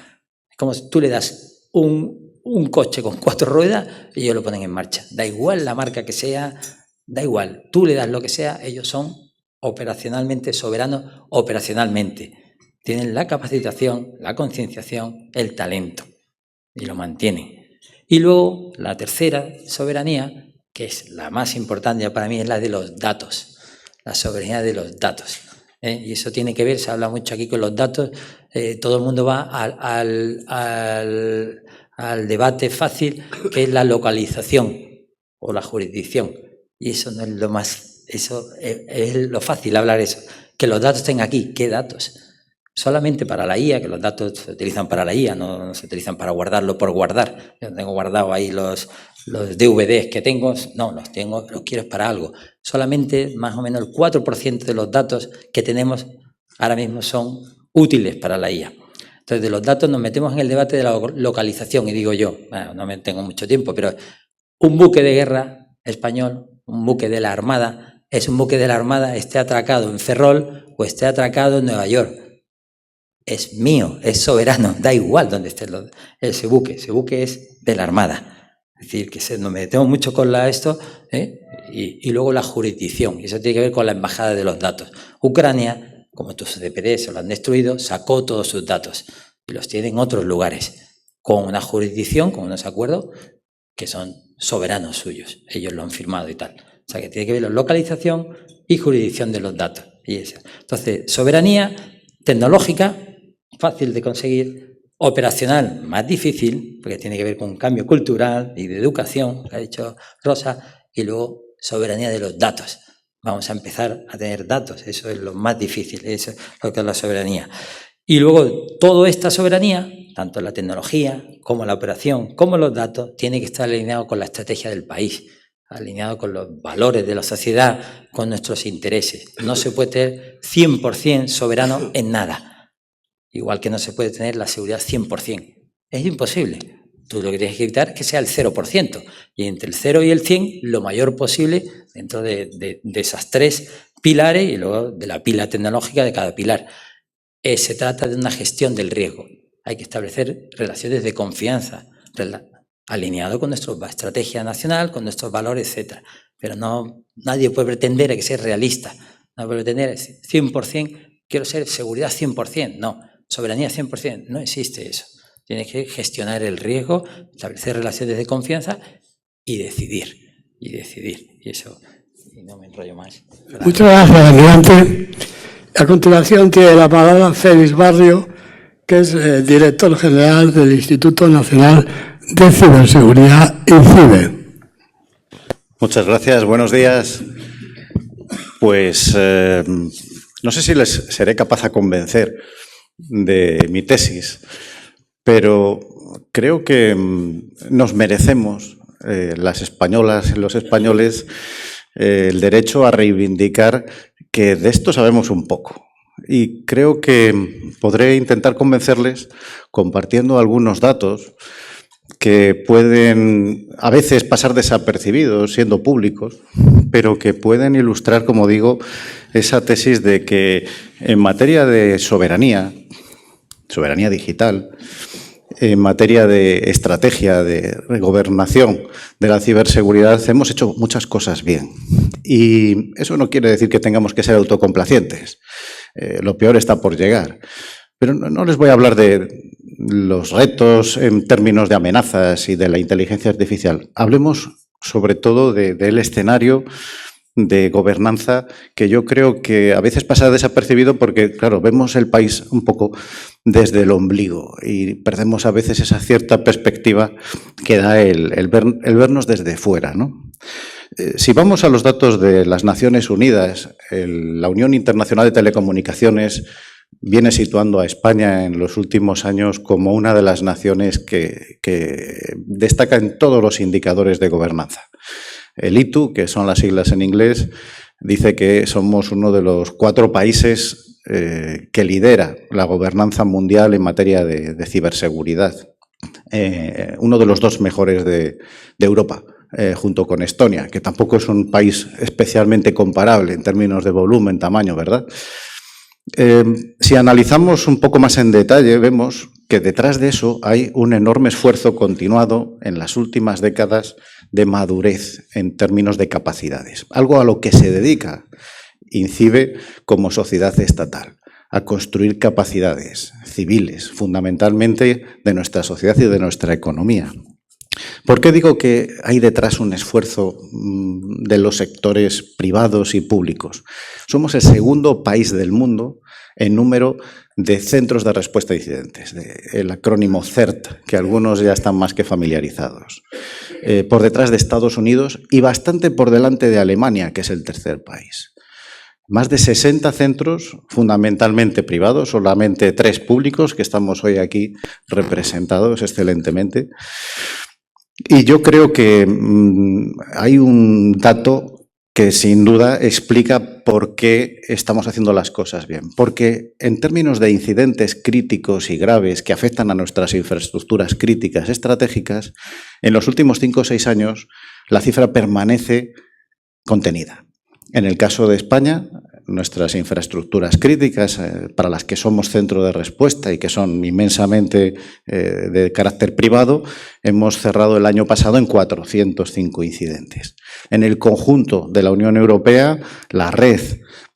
Es como si tú le das un coche con 4 ruedas y ellos lo ponen en marcha. Da igual la marca que sea, da igual. Tú le das lo que sea, ellos son operacionalmente soberanos, operacionalmente. Tienen la capacitación, la concienciación, el talento y lo mantienen. Y luego la tercera soberanía, que es la más importante para mí, es la de los datos, la soberanía de los datos. Y eso tiene que ver, se habla mucho aquí con los datos, todo el mundo va al debate fácil, que es la localización o la jurisdicción. Y eso no es lo más, eso es lo fácil hablar eso, que los datos estén aquí. ¿Qué datos? Solamente para la IA, que los datos se utilizan para la IA, no se utilizan para guardarlo por guardar. Yo tengo guardado ahí los DVDs que tengo, no, los quiero para algo. Solamente más o menos el 4% de los datos que tenemos ahora mismo son útiles para la IA. Entonces, de los datos nos metemos en el debate de la localización, y digo yo, bueno, no me tengo mucho tiempo, pero un buque de guerra español, un buque de la Armada, es un buque de la Armada, esté atracado en Ferrol o esté atracado en Nueva York. Es mío, es soberano, da igual dónde esté ese buque es de la Armada. Es decir, que nos metemos mucho con esto, y luego la jurisdicción, y eso tiene que ver con la embajada de los datos. Ucrania, como tus DPD se lo han destruido, sacó todos sus datos y los tiene en otros lugares, con una jurisdicción, con unos acuerdos que son soberanos suyos, ellos lo han firmado y tal. O sea que tiene que ver la localización y jurisdicción de los datos. Y eso. Entonces, soberanía tecnológica, fácil de conseguir, operacional, más difícil, porque tiene que ver con un cambio cultural y de educación, que ha dicho Rosa, y luego soberanía de los datos. Vamos a empezar a tener datos, eso es lo más difícil, eso es lo que es la soberanía. Y luego toda esta soberanía, tanto la tecnología como la operación, como los datos, tiene que estar alineado con la estrategia del país, alineado con los valores de la sociedad, con nuestros intereses. No se puede tener 100% soberano en nada. Igual que no se puede tener la seguridad 100%. Es imposible. Tú lo que tienes que evitar es que sea el 0%. Y entre el 0 y el 100, lo mayor posible dentro de esas 3 pilares y luego de la pila tecnológica de cada pilar. Se trata de una gestión del riesgo. Hay que establecer relaciones de confianza, alineado con nuestra estrategia nacional, con nuestros valores, etc. Pero nadie puede pretender que sea realista. No puede pretender 100%, quiero ser seguridad 100%. No. Soberanía 100%, no existe eso. Tienes que gestionar el riesgo, establecer relaciones de confianza y decidir. Y eso, y no me enrollo más. Gracias. Muchas gracias, almirante. A continuación tiene la palabra Félix Barrio, que es director general del Instituto Nacional de Ciberseguridad, INCIBE. Muchas gracias, buenos días. Pues no sé si les seré capaz de convencer de mi tesis, pero creo que nos merecemos, las españolas y los españoles, el derecho a reivindicar que de esto sabemos un poco. Y creo que podré intentar convencerles compartiendo algunos datos que pueden a veces pasar desapercibidos siendo públicos, pero que pueden ilustrar, como digo, esa tesis de que en materia de soberanía digital, en materia de estrategia, de gobernación de la ciberseguridad, hemos hecho muchas cosas bien. Y eso no quiere decir que tengamos que ser autocomplacientes. Lo peor está por llegar. Pero no les voy a hablar de los retos en términos de amenazas y de la inteligencia artificial. Hablemos sobre todo del escenario de gobernanza que yo creo que a veces pasa desapercibido porque, claro, vemos el país un poco desde el ombligo y perdemos a veces esa cierta perspectiva que da el vernos desde fuera, ¿no? Si vamos a los datos de las Naciones Unidas, la Unión Internacional de Telecomunicaciones viene situando a España en los últimos años como una de las naciones que destaca en todos los indicadores de gobernanza. El ITU, que son las siglas en inglés, dice que somos uno de los 4 países que lidera la gobernanza mundial en materia de ciberseguridad. Uno de los 2 mejores de Europa, junto con Estonia, que tampoco es un país especialmente comparable en términos de volumen, tamaño, ¿verdad? Si analizamos un poco más en detalle, vemos que detrás de eso hay un enorme esfuerzo continuado en las últimas décadas de madurez en términos de capacidades, algo a lo que se dedica INCIBE como sociedad estatal, a construir capacidades civiles, fundamentalmente de nuestra sociedad y de nuestra economía. ¿Por qué digo que hay detrás un esfuerzo de los sectores privados y públicos? Somos el segundo país del mundo en número de centros de respuesta a incidentes, el acrónimo CERT, que algunos ya están más que familiarizados, por detrás de Estados Unidos y bastante por delante de Alemania, que es el tercer país. Más de 60 centros, fundamentalmente privados, solamente 3 públicos, que estamos hoy aquí representados excelentemente. Y yo creo que hay un dato que sin duda explica por qué estamos haciendo las cosas bien. Porque en términos de incidentes críticos y graves que afectan a nuestras infraestructuras críticas estratégicas, en los últimos 5 o 6 años la cifra permanece contenida. En el caso de España, nuestras infraestructuras críticas para las que somos centro de respuesta y que son inmensamente de carácter privado, hemos cerrado el año pasado en 405 incidentes. En el conjunto de la Unión Europea, la red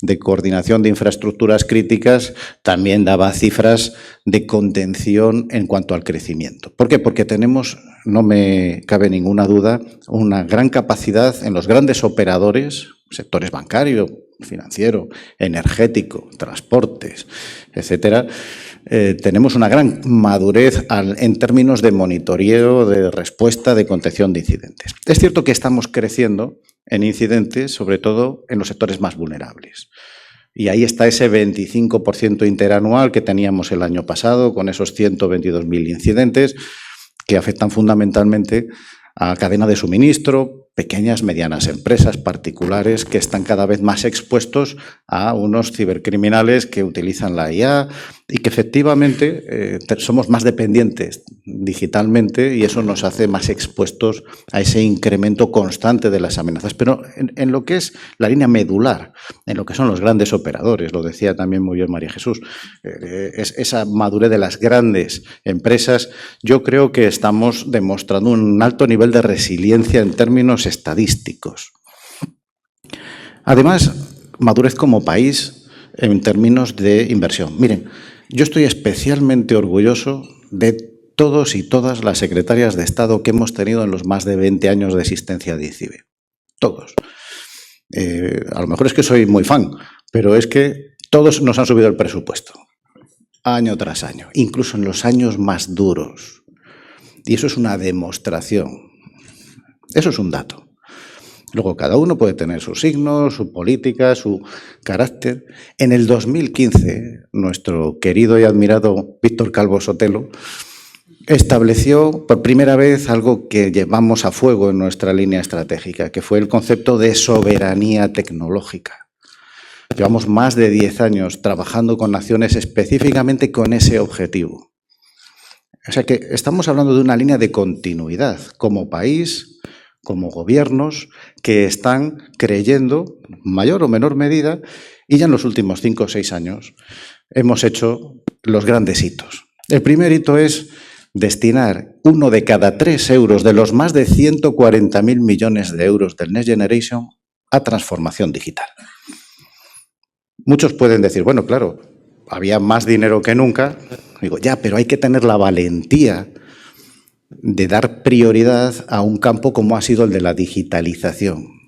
de coordinación de infraestructuras críticas también daba cifras de contención en cuanto al crecimiento. ¿Por qué? Porque tenemos, no me cabe ninguna duda, una gran capacidad en los grandes operadores, sectores bancario, financiero, energético, transportes, etcétera. Tenemos una gran madurez en términos de monitoreo, de respuesta, de contención de incidentes. Es cierto que estamos creciendo en incidentes, sobre todo en los sectores más vulnerables. Y ahí está ese 25% interanual que teníamos el año pasado, con esos 122.000 incidentes que afectan fundamentalmente a cadena de suministro, pequeñas, medianas empresas, particulares, que están cada vez más expuestos a unos cibercriminales que utilizan la IA y que efectivamente somos más dependientes digitalmente y eso nos hace más expuestos a ese incremento constante de las amenazas. Pero en lo que es la línea medular, en lo que son los grandes operadores, lo decía también muy bien María Jesús, esa madurez de las grandes empresas, yo creo que estamos demostrando un alto nivel de resiliencia en términos estadísticos. Además, madurez como país en términos de inversión. Miren, yo estoy especialmente orgulloso de todos y todas las secretarias de Estado que hemos tenido en los más de 20 años de existencia de INCIBE. Todos. A lo mejor es que soy muy fan, pero es que todos nos han subido el presupuesto, año tras año, incluso en los años más duros. Y eso es una demostración. Eso es un dato. Luego cada uno puede tener sus signos, su política, su carácter. En el 2015, nuestro querido y admirado Víctor Calvo Sotelo estableció por primera vez algo que llevamos a fuego en nuestra línea estratégica, que fue el concepto de soberanía tecnológica. Llevamos más de 10 años trabajando con naciones específicamente con ese objetivo. O sea que estamos hablando de una línea de continuidad como país, como gobiernos que están creyendo, en mayor o menor medida, y ya en los últimos 5 o 6 años hemos hecho los grandes hitos. El primer hito es destinar 1 de cada 3 euros de los más de 140.000 millones de euros del Next Generation a transformación digital. Muchos pueden decir, bueno, claro, había más dinero que nunca. Digo, ya, pero hay que tener la valentía de dar prioridad a un campo como ha sido el de la digitalización.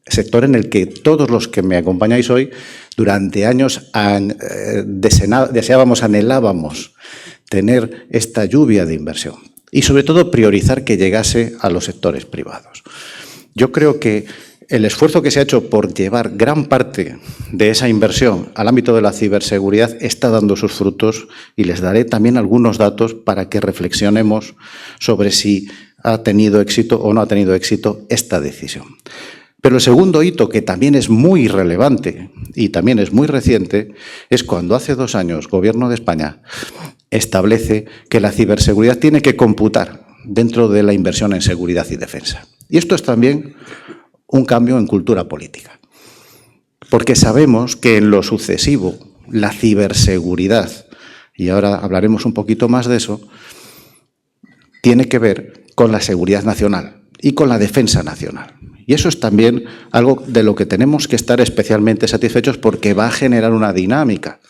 Sector en el que todos los que me acompañáis hoy, durante años deseábamos, anhelábamos tener esta lluvia de inversión y sobre todo priorizar que llegase a los sectores privados. Yo creo que el esfuerzo que se ha hecho por llevar gran parte de esa inversión al ámbito de la ciberseguridad está dando sus frutos y les daré también algunos datos para que reflexionemos sobre si ha tenido éxito o no ha tenido éxito esta decisión. Pero el segundo hito, que también es muy relevante y también es muy reciente, es cuando hace 2 años el Gobierno de España establece que la ciberseguridad tiene que computar dentro de la inversión en seguridad y defensa. Y esto es también un cambio en cultura política, porque sabemos que en lo sucesivo la ciberseguridad y ahora hablaremos un poquito más de eso, tiene que ver con la seguridad nacional y con la defensa nacional. Y eso es también algo de lo que tenemos que estar especialmente satisfechos porque va a generar una dinámica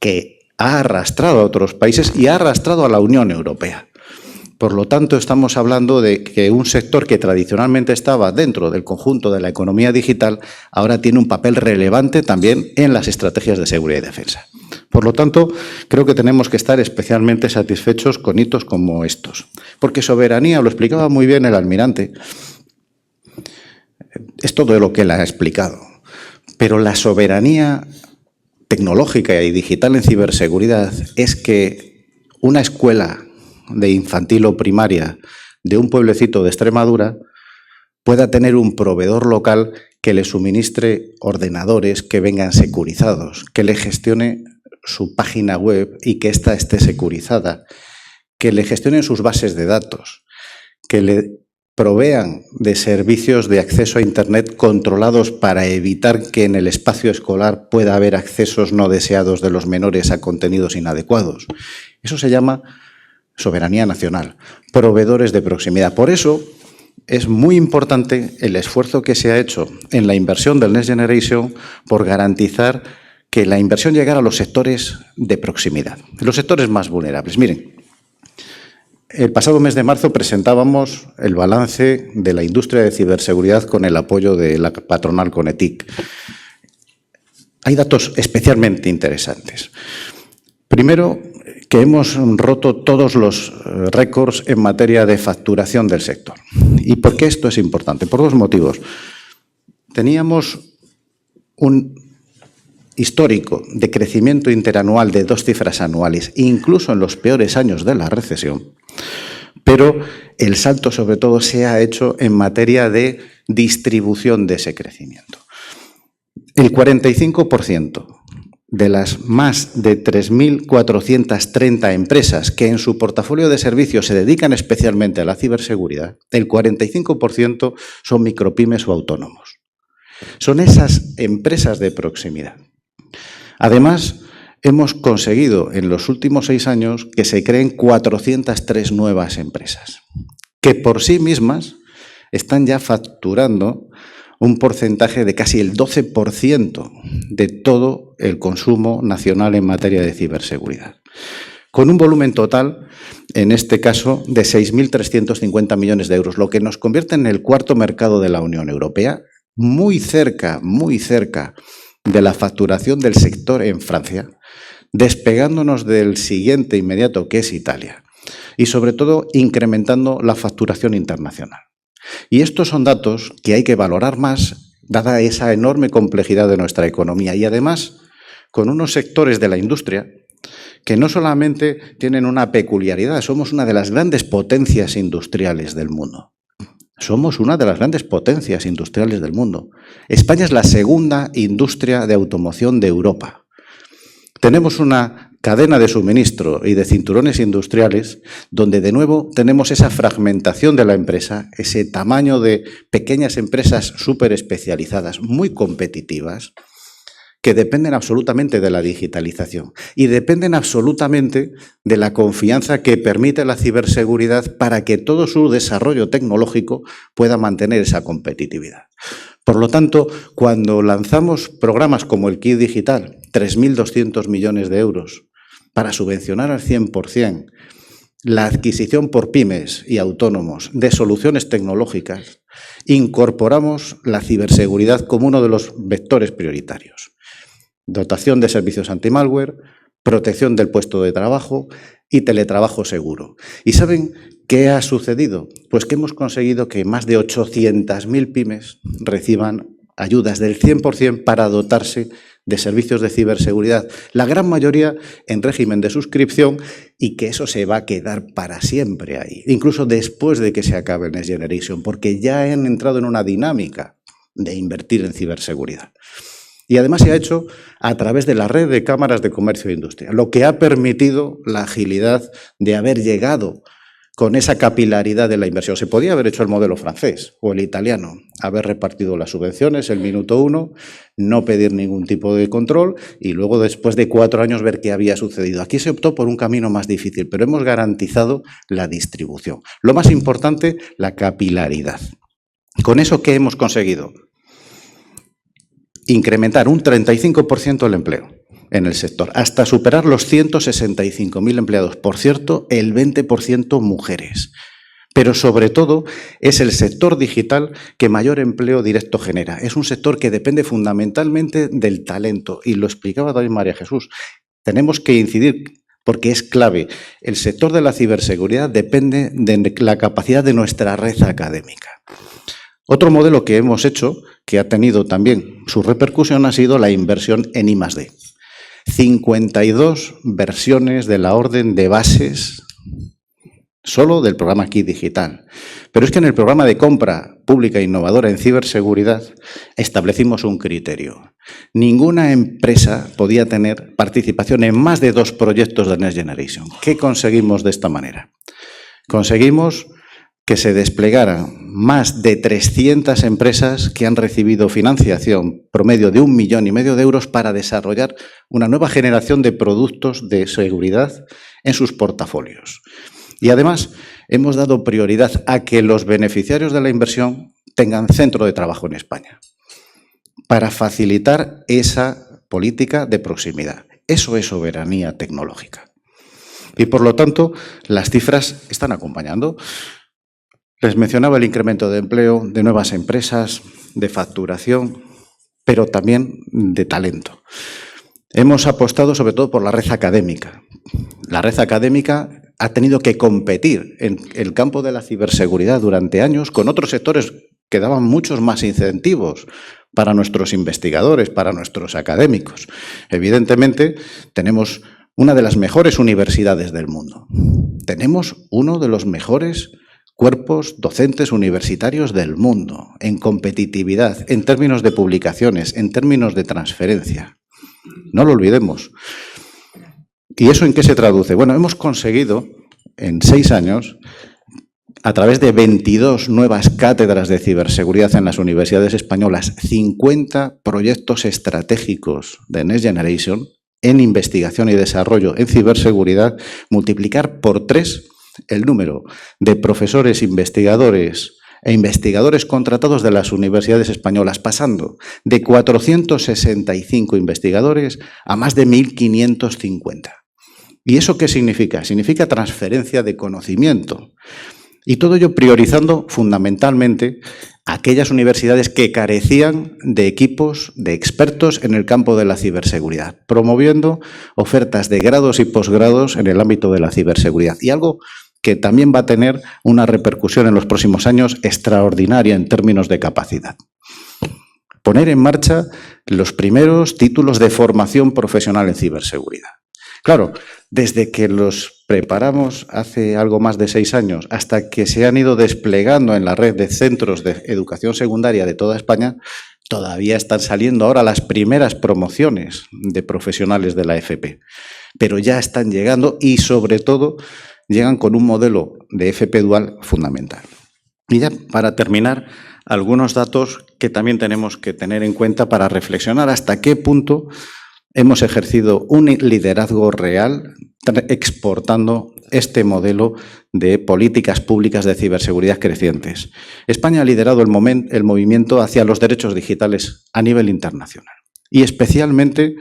que ha arrastrado a otros países y ha arrastrado a la Unión Europea. Por lo tanto, estamos hablando de que un sector que tradicionalmente estaba dentro del conjunto de la economía digital ahora tiene un papel relevante también en las estrategias de seguridad y defensa. Por lo tanto, creo que tenemos que estar especialmente satisfechos con hitos como estos. Porque soberanía, lo explicaba muy bien el almirante, es todo lo que él ha explicado. Pero la soberanía tecnológica y digital en ciberseguridad es que una escuela de infantil o primaria de un pueblecito de Extremadura pueda tener un proveedor local que le suministre ordenadores que vengan securizados, que le gestione su página web y que ésta esté securizada, que le gestionen sus bases de datos, que le provean de servicios de acceso a Internet controlados para evitar que en el espacio escolar pueda haber accesos no deseados de los menores a contenidos inadecuados. Eso se llama soberanía nacional, proveedores de proximidad. Por eso es muy importante el esfuerzo que se ha hecho en la inversión del Next Generation por garantizar que la inversión llegara a los sectores de proximidad, los sectores más vulnerables. Miren, el pasado mes de marzo presentábamos el balance de la industria de ciberseguridad con el apoyo de la patronal Conetic. Hay datos especialmente interesantes. Primero, que hemos roto todos los récords en materia de facturación del sector. ¿Y por qué esto es importante? Por dos motivos. Teníamos un histórico de crecimiento interanual de 2 cifras anuales, incluso en los peores años de la recesión, pero el salto sobre todo se ha hecho en materia de distribución de ese crecimiento. El 45% de las más de 3.430 empresas que en su portafolio de servicios se dedican especialmente a la ciberseguridad, el 45% son micropymes o autónomos. Son esas empresas de proximidad. Además, hemos conseguido en los últimos 6 años que se creen 403 nuevas empresas, que por sí mismas están ya facturando un porcentaje de casi el 12% de todo el consumo nacional en materia de ciberseguridad, con un volumen total, en este caso, de 6.350 millones de euros, lo que nos convierte en el 4º mercado de la Unión Europea, muy cerca de la facturación del sector en Francia, despegándonos del siguiente inmediato, que es Italia, y sobre todo incrementando la facturación internacional. Y estos son datos que hay que valorar más, dada esa enorme complejidad de nuestra economía, y además con unos sectores de la industria que no solamente tienen una peculiaridad, somos una de las grandes potencias industriales del mundo. Somos una de las grandes potencias industriales del mundo. España es la segunda industria de automoción de Europa. Tenemos una cadena de suministro y de cinturones industriales donde de nuevo tenemos esa fragmentación de la empresa, ese tamaño de pequeñas empresas súper especializadas, muy competitivas, que dependen absolutamente de la digitalización y dependen absolutamente de la confianza que permite la ciberseguridad para que todo su desarrollo tecnológico pueda mantener esa competitividad. Por lo tanto, cuando lanzamos programas como el KIT Digital, 3.200 millones de euros, para subvencionar al 100% la adquisición por pymes y autónomos de soluciones tecnológicas, incorporamos la ciberseguridad como uno de los vectores prioritarios. Dotación de servicios anti-malware, protección del puesto de trabajo y teletrabajo seguro. ¿Y saben qué ha sucedido? Pues que hemos conseguido que más de 800.000 pymes reciban ayudas del 100% para dotarse de servicios de ciberseguridad, la gran mayoría en régimen de suscripción, y que eso se va a quedar para siempre ahí, incluso después de que se acabe el Next Generation, porque ya han entrado en una dinámica de invertir en ciberseguridad. Y además se ha hecho a través de la red de cámaras de comercio e industria, lo que ha permitido la agilidad de haber llegado con esa capilaridad de la inversión. Se podía haber hecho el modelo francés o el italiano, haber repartido las subvenciones el minuto 1, no pedir ningún tipo de control y luego después de 4 años ver qué había sucedido. Aquí se optó por un camino más difícil, pero hemos garantizado la distribución. Lo más importante, la capilaridad. ¿Con eso qué hemos conseguido? Incrementar un 35% el empleo en el sector, hasta superar los 165.000 empleados. Por cierto, el 20% mujeres. Pero sobre todo es el sector digital que mayor empleo directo genera. Es un sector que depende fundamentalmente del talento. Y lo explicaba también María Jesús. Tenemos que incidir porque es clave. El sector de la ciberseguridad depende de la capacidad de nuestra red académica. Otro modelo que hemos hecho, que ha tenido también su repercusión, ha sido la inversión en I+D. 52 versiones de la orden de bases solo del programa Kit Digital. Pero es que en el programa de compra pública innovadora en ciberseguridad establecimos un criterio. Ninguna empresa podía tener participación en más de 2 proyectos de Next Generation. ¿Qué conseguimos de esta manera? Conseguimos que se desplegaran más de 300 empresas que han recibido financiación promedio de 1,5 millones de euros para desarrollar una nueva generación de productos de seguridad en sus portafolios. Y además hemos dado prioridad a que los beneficiarios de la inversión tengan centro de trabajo en España para facilitar esa política de proximidad. Eso es soberanía tecnológica. Y por lo tanto, las cifras están acompañando. Les mencionaba el incremento de empleo, de nuevas empresas, de facturación, pero también de talento. Hemos apostado sobre todo por la red académica. La red académica ha tenido que competir en el campo de la ciberseguridad durante años con otros sectores que daban muchos más incentivos para nuestros investigadores, para nuestros académicos. Evidentemente, tenemos una de las mejores universidades del mundo. Tenemos uno de los mejores cuerpos docentes universitarios del mundo, en competitividad, en términos de publicaciones, en términos de transferencia. No lo olvidemos. ¿Y eso en qué se traduce? Bueno, hemos conseguido en 6 años, a través de 22 nuevas cátedras de ciberseguridad en las universidades españolas, 50 proyectos estratégicos de Next Generation en investigación y desarrollo en ciberseguridad, multiplicar por 3 el número de profesores, investigadores e investigadores contratados de las universidades españolas, pasando de 465 investigadores a más de 1.550. ¿Y eso qué significa? Significa transferencia de conocimiento. Y todo ello priorizando fundamentalmente aquellas universidades que carecían de equipos de expertos en el campo de la ciberseguridad, promoviendo ofertas de grados y posgrados en el ámbito de la ciberseguridad. Y algo que también va a tener una repercusión en los próximos años extraordinaria en términos de capacidad. Poner en marcha los primeros títulos de formación profesional en ciberseguridad. Claro, desde que los preparamos hace algo más de 6 años hasta que se han ido desplegando en la red de centros de educación secundaria de toda España, todavía están saliendo ahora las primeras promociones de profesionales de la FP. Pero ya están llegando y, sobre todo, llegan con un modelo de FP dual fundamental. Y ya, para terminar, algunos datos que también tenemos que tener en cuenta para reflexionar hasta qué punto hemos ejercido un liderazgo real exportando este modelo de políticas públicas de ciberseguridad crecientes. España ha liderado el movimiento hacia los derechos digitales a nivel internacional y especialmente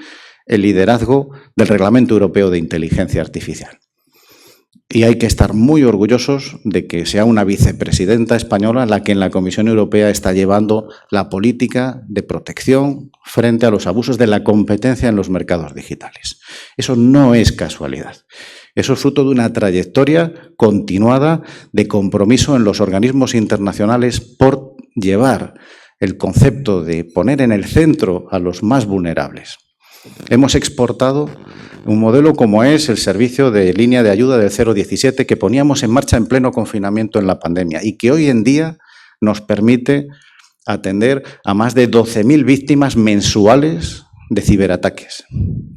el liderazgo del Reglamento Europeo de Inteligencia Artificial. Y hay que estar muy orgullosos de que sea una vicepresidenta española la que en la Comisión Europea está llevando la política de protección frente a los abusos de la competencia en los mercados digitales. Eso no es casualidad. Eso es fruto de una trayectoria continuada de compromiso en los organismos internacionales por llevar el concepto de poner en el centro a los más vulnerables. Hemos exportado un modelo como es el servicio de línea de ayuda del 017 que poníamos en marcha en pleno confinamiento en la pandemia y que hoy en día nos permite atender a más de 12.000 víctimas mensuales de ciberataques.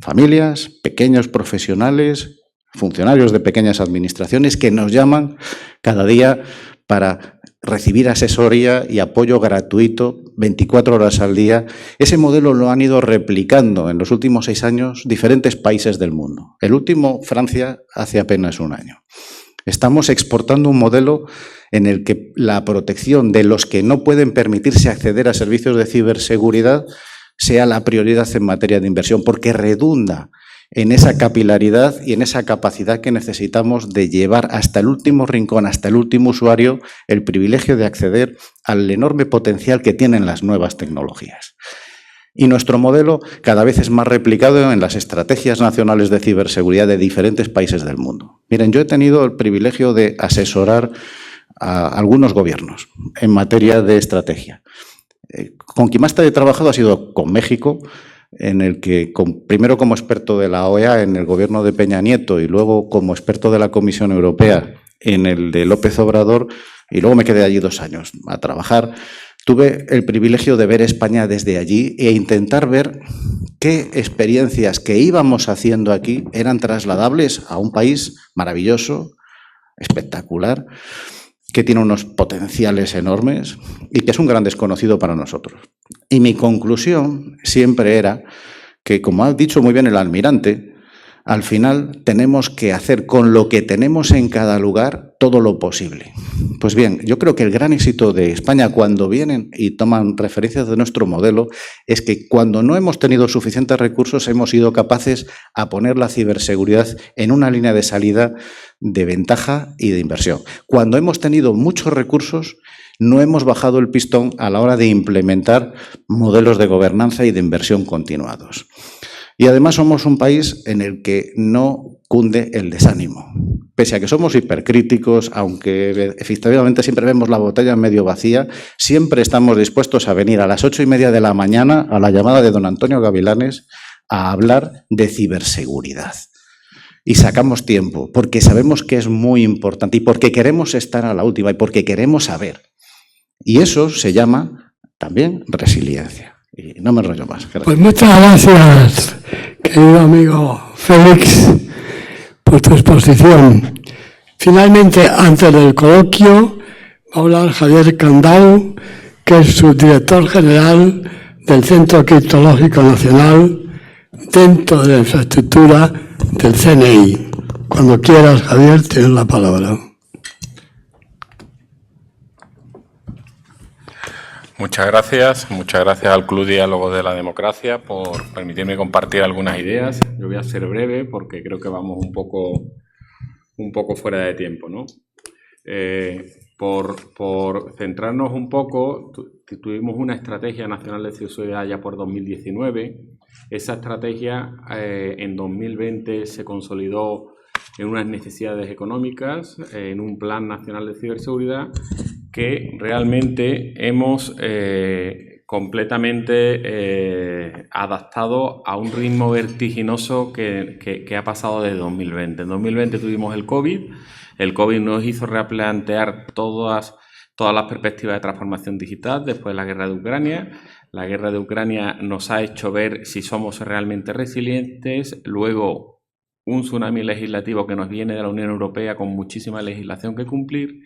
Familias, pequeños profesionales, funcionarios de pequeñas administraciones que nos llaman cada día para recibir asesoría y apoyo gratuito 24 horas al día. Ese modelo lo han ido replicando en los últimos 6 años diferentes países del mundo. El último, Francia, hace apenas un año. Estamos exportando un modelo en el que la protección de los que no pueden permitirse acceder a servicios de ciberseguridad sea la prioridad en materia de inversión, porque redunda en esa capilaridad y en esa capacidad que necesitamos de llevar hasta el último rincón, hasta el último usuario, el privilegio de acceder al enorme potencial que tienen las nuevas tecnologías. Y nuestro modelo cada vez es más replicado en las estrategias nacionales de ciberseguridad de diferentes países del mundo. Miren, yo he tenido el privilegio de asesorar a algunos gobiernos en materia de estrategia. Con quien más he trabajado ha sido con México, en el que, primero como experto de la OEA en el gobierno de Peña Nieto y luego como experto de la Comisión Europea en el de López Obrador, y luego me quedé allí 2 años a trabajar. Tuve el privilegio de ver España desde allí e intentar ver qué experiencias que íbamos haciendo aquí eran trasladables a un país maravilloso, espectacular, que tiene unos potenciales enormes y que es un gran desconocido para nosotros. Y mi conclusión siempre era que, como ha dicho muy bien el almirante, al final tenemos que hacer con lo que tenemos en cada lugar todo lo posible. Pues bien, yo creo que el gran éxito de España cuando vienen y toman referencias de nuestro modelo es que cuando no hemos tenido suficientes recursos hemos sido capaces a poner la ciberseguridad en una línea de salida de ventaja y de inversión. Cuando hemos tenido muchos recursos no hemos bajado el pistón a la hora de implementar modelos de gobernanza y de inversión continuados. Y además somos un país en el que no cunde el desánimo. Pese a que somos hipercríticos, aunque efectivamente siempre vemos la botella medio vacía, siempre estamos dispuestos a venir a las 8:30 de la mañana a la llamada de don Antonio Gavilanes a hablar de ciberseguridad. Y sacamos tiempo, porque sabemos que es muy importante y porque queremos estar a la última y porque queremos saber. Y eso se llama también resiliencia. Y no me enrollo más. Gracias. Pues muchas gracias, querido amigo Félix, por tu exposición. Finalmente, antes del coloquio, va a hablar Javier Candau, que es subdirector general del Centro Criptológico Nacional dentro de la infraestructura del CNI. Cuando quieras, Javier, tienes la palabra. Muchas gracias al Club Diálogo de la Democracia por permitirme compartir algunas ideas. Yo voy a ser breve porque creo que vamos un poco fuera de tiempo, ¿no? Por centrarnos un poco, tuvimos una estrategia nacional de ciberseguridad ya por 2019. Esa estrategia en 2020 se consolidó en unas necesidades económicas, en un plan nacional de ciberseguridad que realmente hemos completamente adaptado a un ritmo vertiginoso que ha pasado desde 2020. En 2020 tuvimos el COVID nos hizo replantear todas las perspectivas de transformación digital después de la guerra de Ucrania. La guerra de Ucrania nos ha hecho ver si somos realmente resilientes. Luego, un tsunami legislativo que nos viene de la Unión Europea con muchísima legislación que cumplir.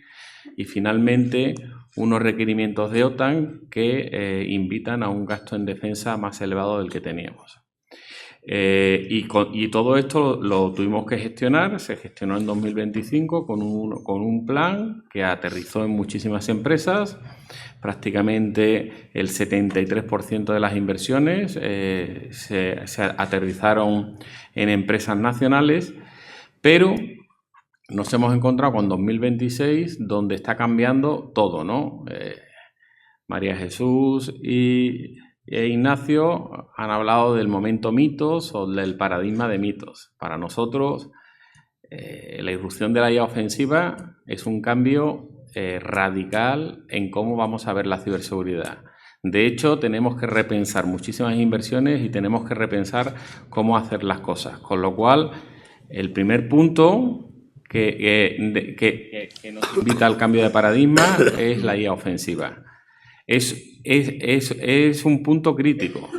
Y finalmente, unos requerimientos de OTAN que invitan a un gasto en defensa más elevado del que teníamos. Y todo esto lo tuvimos que gestionar, se gestionó en 2025 con un plan que aterrizó en muchísimas empresas. Prácticamente el 73% de las inversiones se aterrizaron en empresas nacionales, pero nos hemos encontrado con 2026, donde está cambiando todo, ¿no? María Jesús e Ignacio han hablado del momento mitos o del paradigma de mitos. Para nosotros, la irrupción de la IA ofensiva es un cambio radical en cómo vamos a ver la ciberseguridad. De hecho, tenemos que repensar muchísimas inversiones y tenemos que repensar cómo hacer las cosas. Con lo cual, el primer punto que nos invita al cambio de paradigma es la IA ofensiva. Es un punto crítico,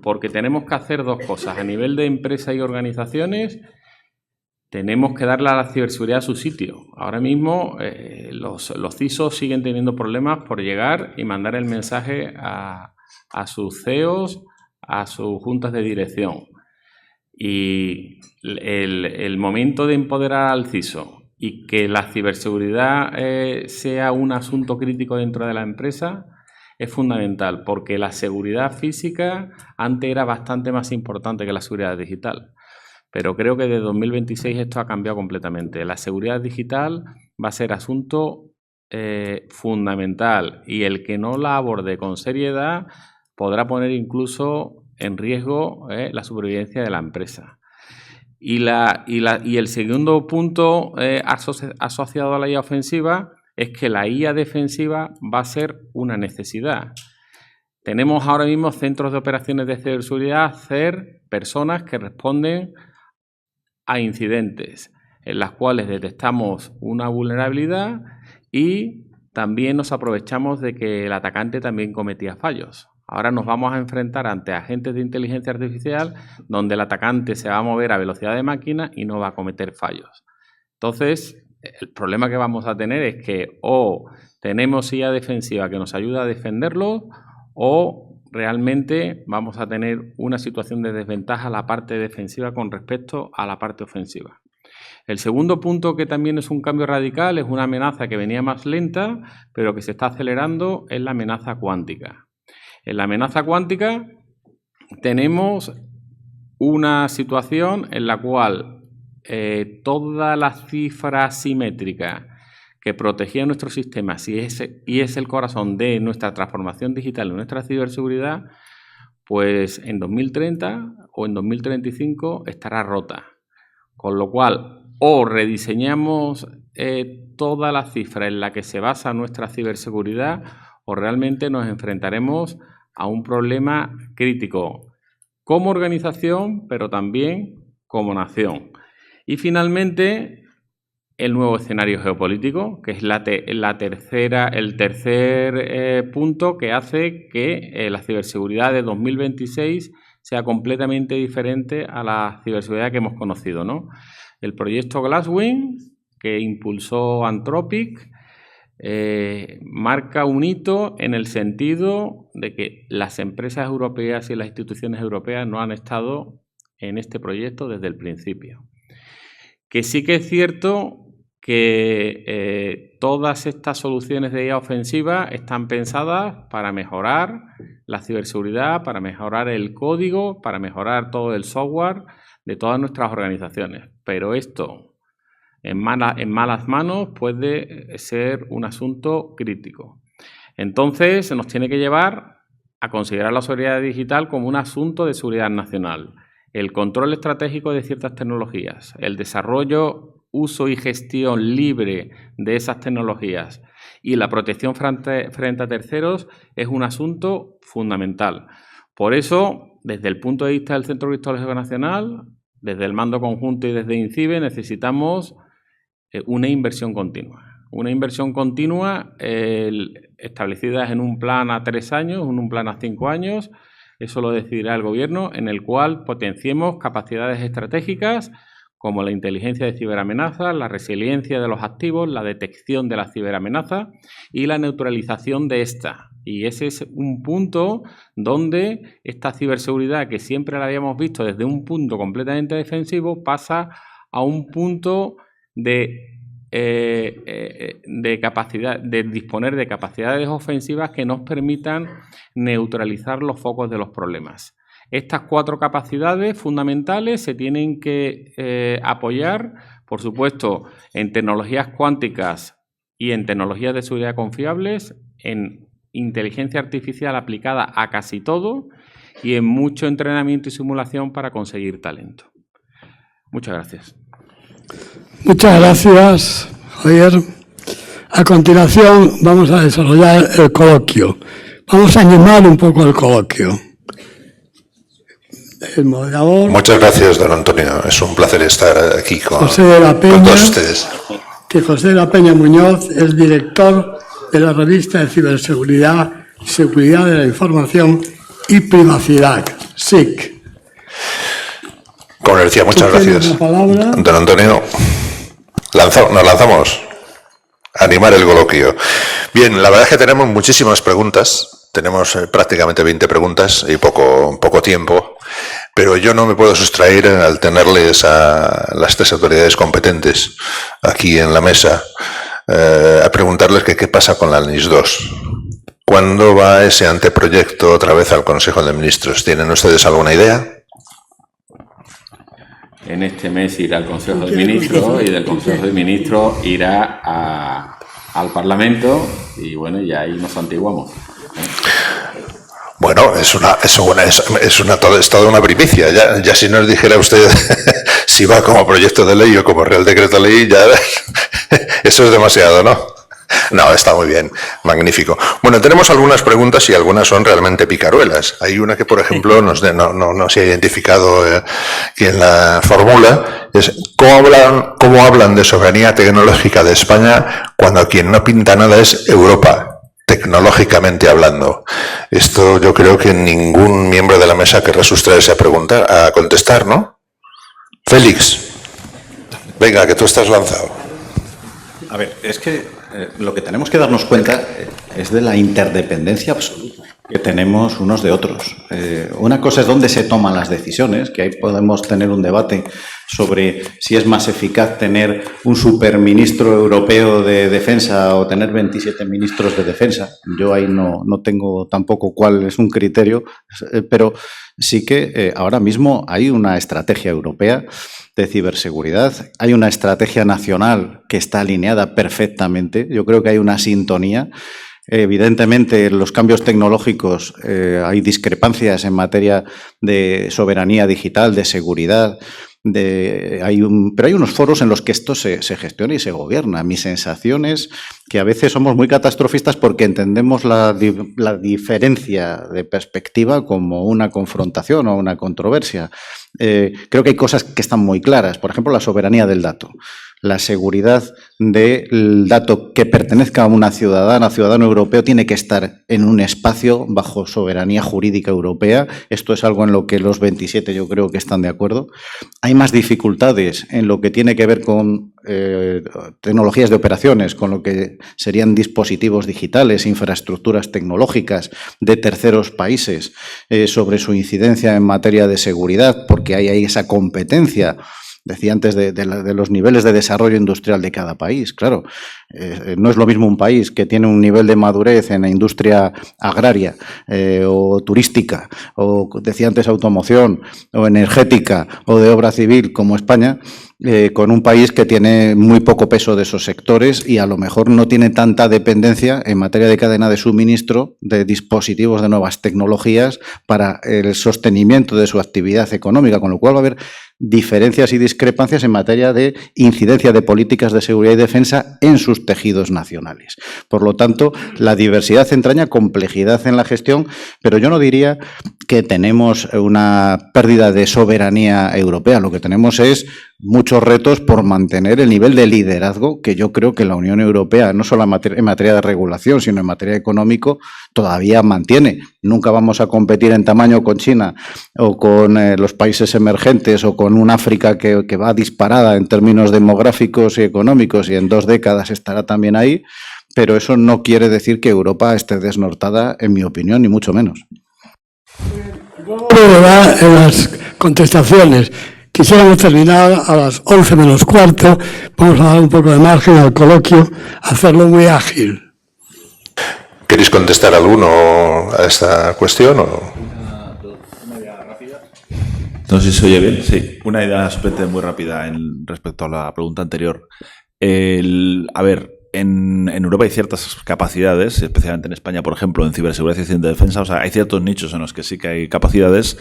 porque tenemos que hacer dos cosas. A nivel de empresas y organizaciones, tenemos que darle a la ciberseguridad su sitio. Ahora mismo los CISOs siguen teniendo problemas por llegar y mandar el mensaje a sus CEOs, a sus juntas de dirección. Y el momento de empoderar al CISO y que la ciberseguridad sea un asunto crítico dentro de la empresa es fundamental, porque la seguridad física antes era bastante más importante que la seguridad digital. Pero creo que desde 2026 esto ha cambiado completamente. La seguridad digital va a ser asunto fundamental, y el que no la aborde con seriedad podrá poner incluso en riesgo la supervivencia de la empresa. Y el segundo punto asociado a la IA ofensiva es que la IA defensiva va a ser una necesidad. Tenemos ahora mismo centros de operaciones de ciberseguridad, CER, personas que responden a incidentes en las cuales detectamos una vulnerabilidad y también nos aprovechamos de que el atacante también cometía fallos. Ahora nos vamos a enfrentar ante agentes de inteligencia artificial donde el atacante se va a mover a velocidad de máquina y no va a cometer fallos. Entonces, el problema que vamos a tener es que o tenemos IA defensiva que nos ayuda a defenderlo, o realmente vamos a tener una situación de desventaja a la parte defensiva con respecto a la parte ofensiva. El segundo punto, que también es un cambio radical, es una amenaza que venía más lenta, pero que se está acelerando, es la amenaza cuántica. En la amenaza cuántica tenemos una situación en la cual toda la cifra asimétrica que protegía nuestros sistemas y es el corazón de nuestra transformación digital, de nuestra ciberseguridad, pues en 2030 o en 2035 estará rota. Con lo cual, o rediseñamos toda la cifra en la que se basa nuestra ciberseguridad, o realmente nos enfrentaremos a un problema crítico como organización, pero también como nación. Y finalmente, el nuevo escenario geopolítico, que es el tercer punto que hace que la ciberseguridad de 2026 sea completamente diferente a la ciberseguridad que hemos conocido, ¿no? El proyecto Glasswing, que impulsó Anthropic, marca un hito en el sentido de que las empresas europeas y las instituciones europeas no han estado en este proyecto desde el principio. Que sí que es cierto que todas estas soluciones de IA ofensiva están pensadas para mejorar la ciberseguridad, para mejorar el código, para mejorar todo el software de todas nuestras organizaciones. Pero esto en malas manos puede ser un asunto crítico. Entonces, nos tiene que llevar a considerar la seguridad digital como un asunto de seguridad nacional. El control estratégico de ciertas tecnologías, el desarrollo, uso y gestión libre de esas tecnologías y la protección frente a terceros es un asunto fundamental. Por eso, desde el punto de vista del Centro Criptológico Nacional, desde el mando conjunto y desde INCIBE, necesitamos una inversión continua. Una inversión continua establecida en un plan a 3 años, en un plan a 5 años. Eso lo decidirá el Gobierno, en el cual potenciemos capacidades estratégicas como la inteligencia de ciberamenazas, la resiliencia de los activos, la detección de la ciberamenaza y la neutralización de esta. Y ese es un punto donde esta ciberseguridad, que siempre la habíamos visto desde un punto completamente defensivo, pasa a un punto de capacidad, de disponer de capacidades ofensivas que nos permitan neutralizar los focos de los problemas. Estas 4 capacidades fundamentales se tienen que apoyar, por supuesto, en tecnologías cuánticas y en tecnologías de seguridad confiables, en inteligencia artificial aplicada a casi todo y en mucho entrenamiento y simulación para conseguir talento. Muchas gracias. Muchas gracias, Javier. A continuación vamos a desarrollar el coloquio. Vamos a animar un poco el coloquio. El moderador. Muchas gracias, don Antonio. Es un placer estar aquí con José de la Peña, con todos ustedes. Que José de la Peña Muñoz es director de la revista de ciberseguridad, Seguridad de la Información y Privacidad, SIC. Como le decía, muchas Tú tienes gracias. la palabra. Don Antonio, nos lanzamos a animar el coloquio. Bien, la verdad es que tenemos muchísimas preguntas. Tenemos prácticamente 20 preguntas y poco tiempo. Pero yo no me puedo sustraer al tenerles a las tres autoridades competentes aquí en la mesa a preguntarles qué pasa con la NIS 2. ¿Cuándo va ese anteproyecto otra vez al Consejo de Ministros? ¿Tienen ustedes alguna idea? En este mes irá al Consejo de Ministros y del Consejo de Ministros irá al Parlamento y bueno, ya ahí nos antiguamos. Bueno, es toda una primicia. Ya si nos dijera usted si va como proyecto de ley o como Real Decreto Ley, ya eso es demasiado, ¿no? No, está muy bien, magnífico. Bueno, tenemos algunas preguntas y algunas son realmente picaruelas. Hay una que, por ejemplo, no se ha identificado quién la formula. Es ¿cómo hablan de soberanía tecnológica de España cuando quien no pinta nada es Europa, tecnológicamente hablando? Esto yo creo que ningún miembro de la mesa querrá sustraerse a contestar, ¿no? Félix, venga, que tú estás lanzado. A ver, es que lo que tenemos que darnos cuenta es de la interdependencia absoluta que tenemos unos de otros. Una cosa es dónde se toman las decisiones, que ahí podemos tener un debate sobre si es más eficaz tener un superministro europeo de defensa o tener 27 ministros de defensa. Yo ahí no tengo tampoco cuál es un criterio, pero sí que ahora mismo hay una estrategia europea de ciberseguridad, hay una estrategia nacional que está alineada perfectamente. Yo creo que hay una sintonía. Evidentemente, en los cambios tecnológicos hay discrepancias en materia de soberanía digital, de seguridad. Pero hay unos foros en los que esto se gestiona y se gobierna. Mi sensación es que a veces somos muy catastrofistas porque entendemos la diferencia de perspectiva como una confrontación o una controversia. Creo que hay cosas que están muy claras. Por ejemplo, la soberanía del dato. La seguridad del dato que pertenezca a una ciudadano europeo tiene que estar en un espacio bajo soberanía jurídica europea. Esto es algo en lo que los 27 yo creo que están de acuerdo. Hay más dificultades en lo que tiene que ver con tecnologías de operaciones, con lo que serían dispositivos digitales, infraestructuras tecnológicas de terceros países, sobre su incidencia en materia de seguridad, porque hay ahí esa competencia. Decía antes de los niveles de desarrollo industrial de cada país. Claro, no es lo mismo un país que tiene un nivel de madurez en la industria agraria o turística, o decía antes automoción, o energética, o de obra civil como España, con un país que tiene muy poco peso de esos sectores y a lo mejor no tiene tanta dependencia en materia de cadena de suministro de dispositivos de nuevas tecnologías para el sostenimiento de su actividad económica, con lo cual va a haber diferencias y discrepancias en materia de incidencia de políticas de seguridad y defensa en sus tejidos nacionales. Por lo tanto, la diversidad entraña complejidad en la gestión, pero yo no diría que tenemos una pérdida de soberanía europea. Lo que tenemos es muchos retos por mantener el nivel de liderazgo que yo creo que la Unión Europea, no solo en materia de regulación, sino en materia económico, todavía mantiene. Nunca vamos a competir en tamaño con China o con los países emergentes o con un África que va disparada en términos demográficos y económicos y en 2 décadas estará también ahí, pero eso no quiere decir que Europa esté desnortada, en mi opinión, ni mucho menos. En las contestaciones. Quisiéramos terminar a las 11 menos cuarto. Vamos a dar un poco de margen al coloquio, hacerlo muy ágil. ¿Queréis contestar alguno a esta cuestión? No sé si se oye bien. Sí, una idea simplemente muy rápida respecto a la pregunta anterior. A ver, en Europa hay ciertas capacidades, especialmente en España, por ejemplo, en ciberseguridad y en defensa. O sea, hay ciertos nichos en los que sí que hay capacidades.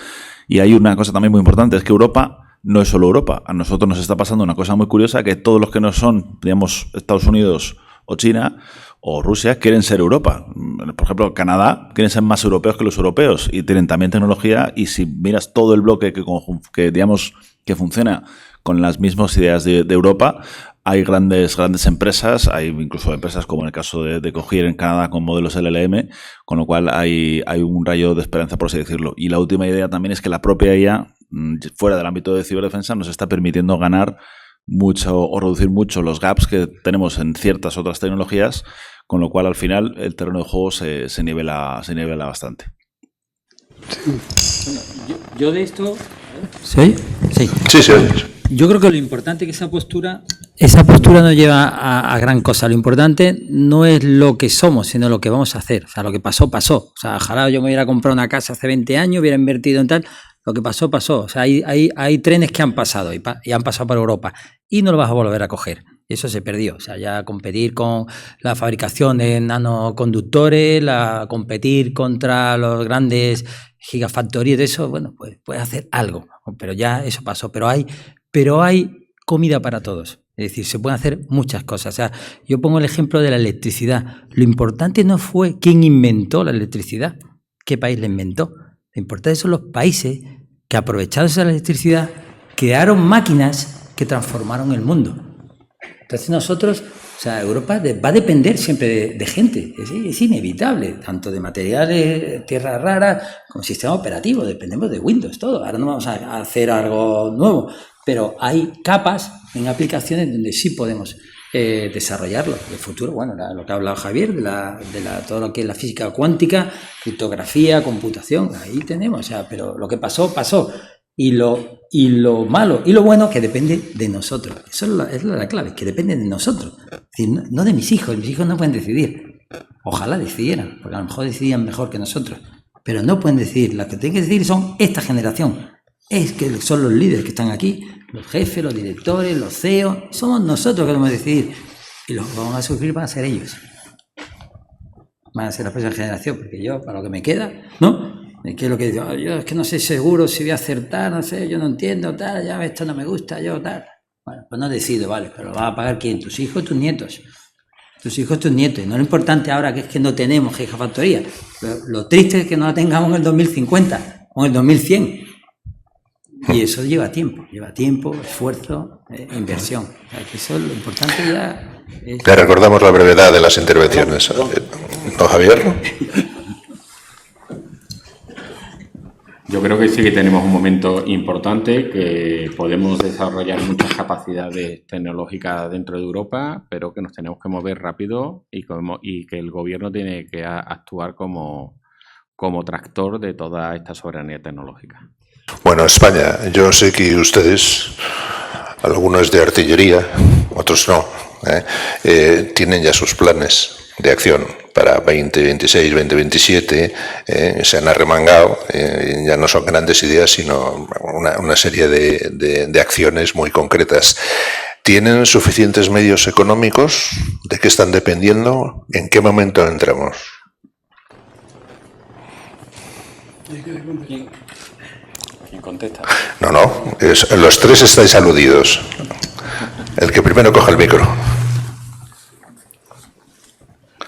Y hay una cosa también muy importante, es que Europa no es solo Europa. A nosotros nos está pasando una cosa muy curiosa, que todos los que no son, digamos, Estados Unidos o China o Rusia quieren ser Europa. Por ejemplo, Canadá quieren ser más europeos que los europeos y tienen también tecnología, y si miras todo el bloque que digamos que funciona con las mismas ideas de Europa, hay grandes empresas, hay incluso empresas como en el caso de Cogier en Canadá con modelos LLM, con lo cual hay un rayo de esperanza, por así decirlo. Y la última idea también es que la propia IA fuera del ámbito de ciberdefensa nos está permitiendo ganar mucho o reducir mucho los gaps que tenemos en ciertas otras tecnologías, con lo cual al final el terreno de juego se nivela bastante. Yo de esto... ¿Sí? Sí. Sí, sí. Yo creo que lo importante es que esa postura no lleva a gran cosa. Lo importante no es lo que somos, sino lo que vamos a hacer. O sea, lo que pasó, pasó. O sea, ojalá yo me hubiera comprado una casa hace 20 años, hubiera invertido en tal. Lo que pasó, pasó. O sea, hay trenes que han pasado y han pasado por Europa y no lo vas a volver a coger. Eso se perdió. O sea, ya competir con la fabricación de nanoconductores, competir contra los grandes gigafactorías de eso, bueno, pues puedes hacer algo. Pero ya eso pasó. Pero hay comida para todos. Es decir, se pueden hacer muchas cosas. O sea, yo pongo el ejemplo de la electricidad. Lo importante no fue quién inventó la electricidad, qué país la inventó. Lo importante son los países que, aprovechados esa electricidad, crearon máquinas que transformaron el mundo. Entonces nosotros, o sea, Europa va a depender siempre de gente. Es inevitable, tanto de materiales, tierras raras, como sistema operativo. Dependemos de Windows, todo. Ahora no vamos a hacer algo nuevo. Pero hay capas en aplicaciones donde sí podemos desarrollarlo. El futuro, bueno, lo que ha hablado Javier, de todo lo que es la física cuántica, criptografía, computación, ahí tenemos. O sea, pero lo que pasó, pasó. Y lo malo y lo bueno que depende de nosotros. Eso es la clave, que depende de nosotros. Es decir, no de mis hijos. Mis hijos no pueden decidir. Ojalá decidieran, porque a lo mejor decidían mejor que nosotros. Pero no pueden decidir. Las que tienen que decidir son esta generación. Es que son los líderes que están aquí, los jefes, los directores, los CEOs. Somos nosotros que debemos decidir. Y los que vamos a sufrir van a ser ellos. Van a ser la próxima generación, porque yo, para lo que me queda, ¿no? ¿Qué es lo que digo? Yo es que no sé seguro si voy a acertar, no sé, yo no entiendo, tal, ya esto no me gusta, yo tal. Bueno, pues no decido, vale, pero lo va a pagar ¿quién? Tus hijos, tus nietos. Tus hijos, tus nietos. Y no lo importante ahora que es que no tenemos gigafactoría. Lo triste es que no la tengamos en el 2050 o en el 2100. Y eso lleva tiempo, esfuerzo, inversión. O sea, que eso lo importante ya es... Le recordamos la brevedad de las intervenciones. ¿No, Javier? Yo creo que sí que tenemos un momento importante, que podemos desarrollar muchas capacidades tecnológicas dentro de Europa, pero que nos tenemos que mover rápido y que el gobierno tiene que actuar como tractor de toda esta soberanía tecnológica. Bueno, España, yo sé que ustedes, algunos de artillería, otros no, tienen ya sus planes de acción para 2026, 2027, se han arremangado, ya no son grandes ideas, sino una serie de acciones muy concretas. ¿Tienen suficientes medios económicos? ¿De qué están dependiendo? ¿En qué momento entramos? ¿Quién contesta? No, los tres estáis aludidos. El que primero coja el micro.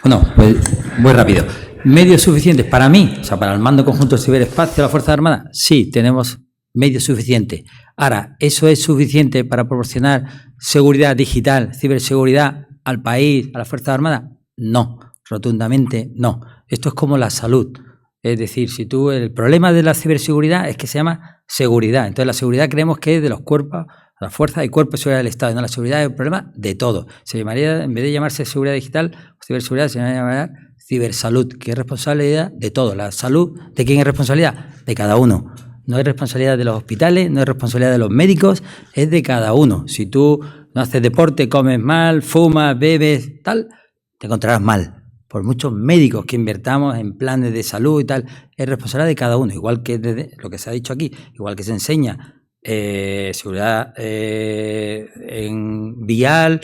Bueno, pues muy rápido. ¿Medios suficientes? Para mí, o sea, para el Mando Conjunto Ciberespacio de la Fuerza Armada, sí, tenemos medios suficientes. Ahora, ¿eso es suficiente para proporcionar seguridad digital, ciberseguridad al país, a la Fuerza Armada? No, rotundamente no. Esto es como la salud. Es decir, el problema de la ciberseguridad es que se llama seguridad. Entonces, la seguridad creemos que es de los cuerpos, la fuerza y cuerpo de seguridad del Estado. No, la seguridad es el problema de todo. Se llamaría, en vez de llamarse seguridad digital o ciberseguridad, se llamaría cibersalud, que es responsabilidad de todo. La salud, ¿de quién es responsabilidad? De cada uno. No es responsabilidad de los hospitales, no es responsabilidad de los médicos, es de cada uno. Si tú no haces deporte, comes mal, fumas, bebes, tal, te encontrarás mal. Por muchos médicos que invertamos en planes de salud y tal, es responsabilidad de cada uno. Igual que desde lo que se ha dicho aquí, igual que se enseña seguridad en vial,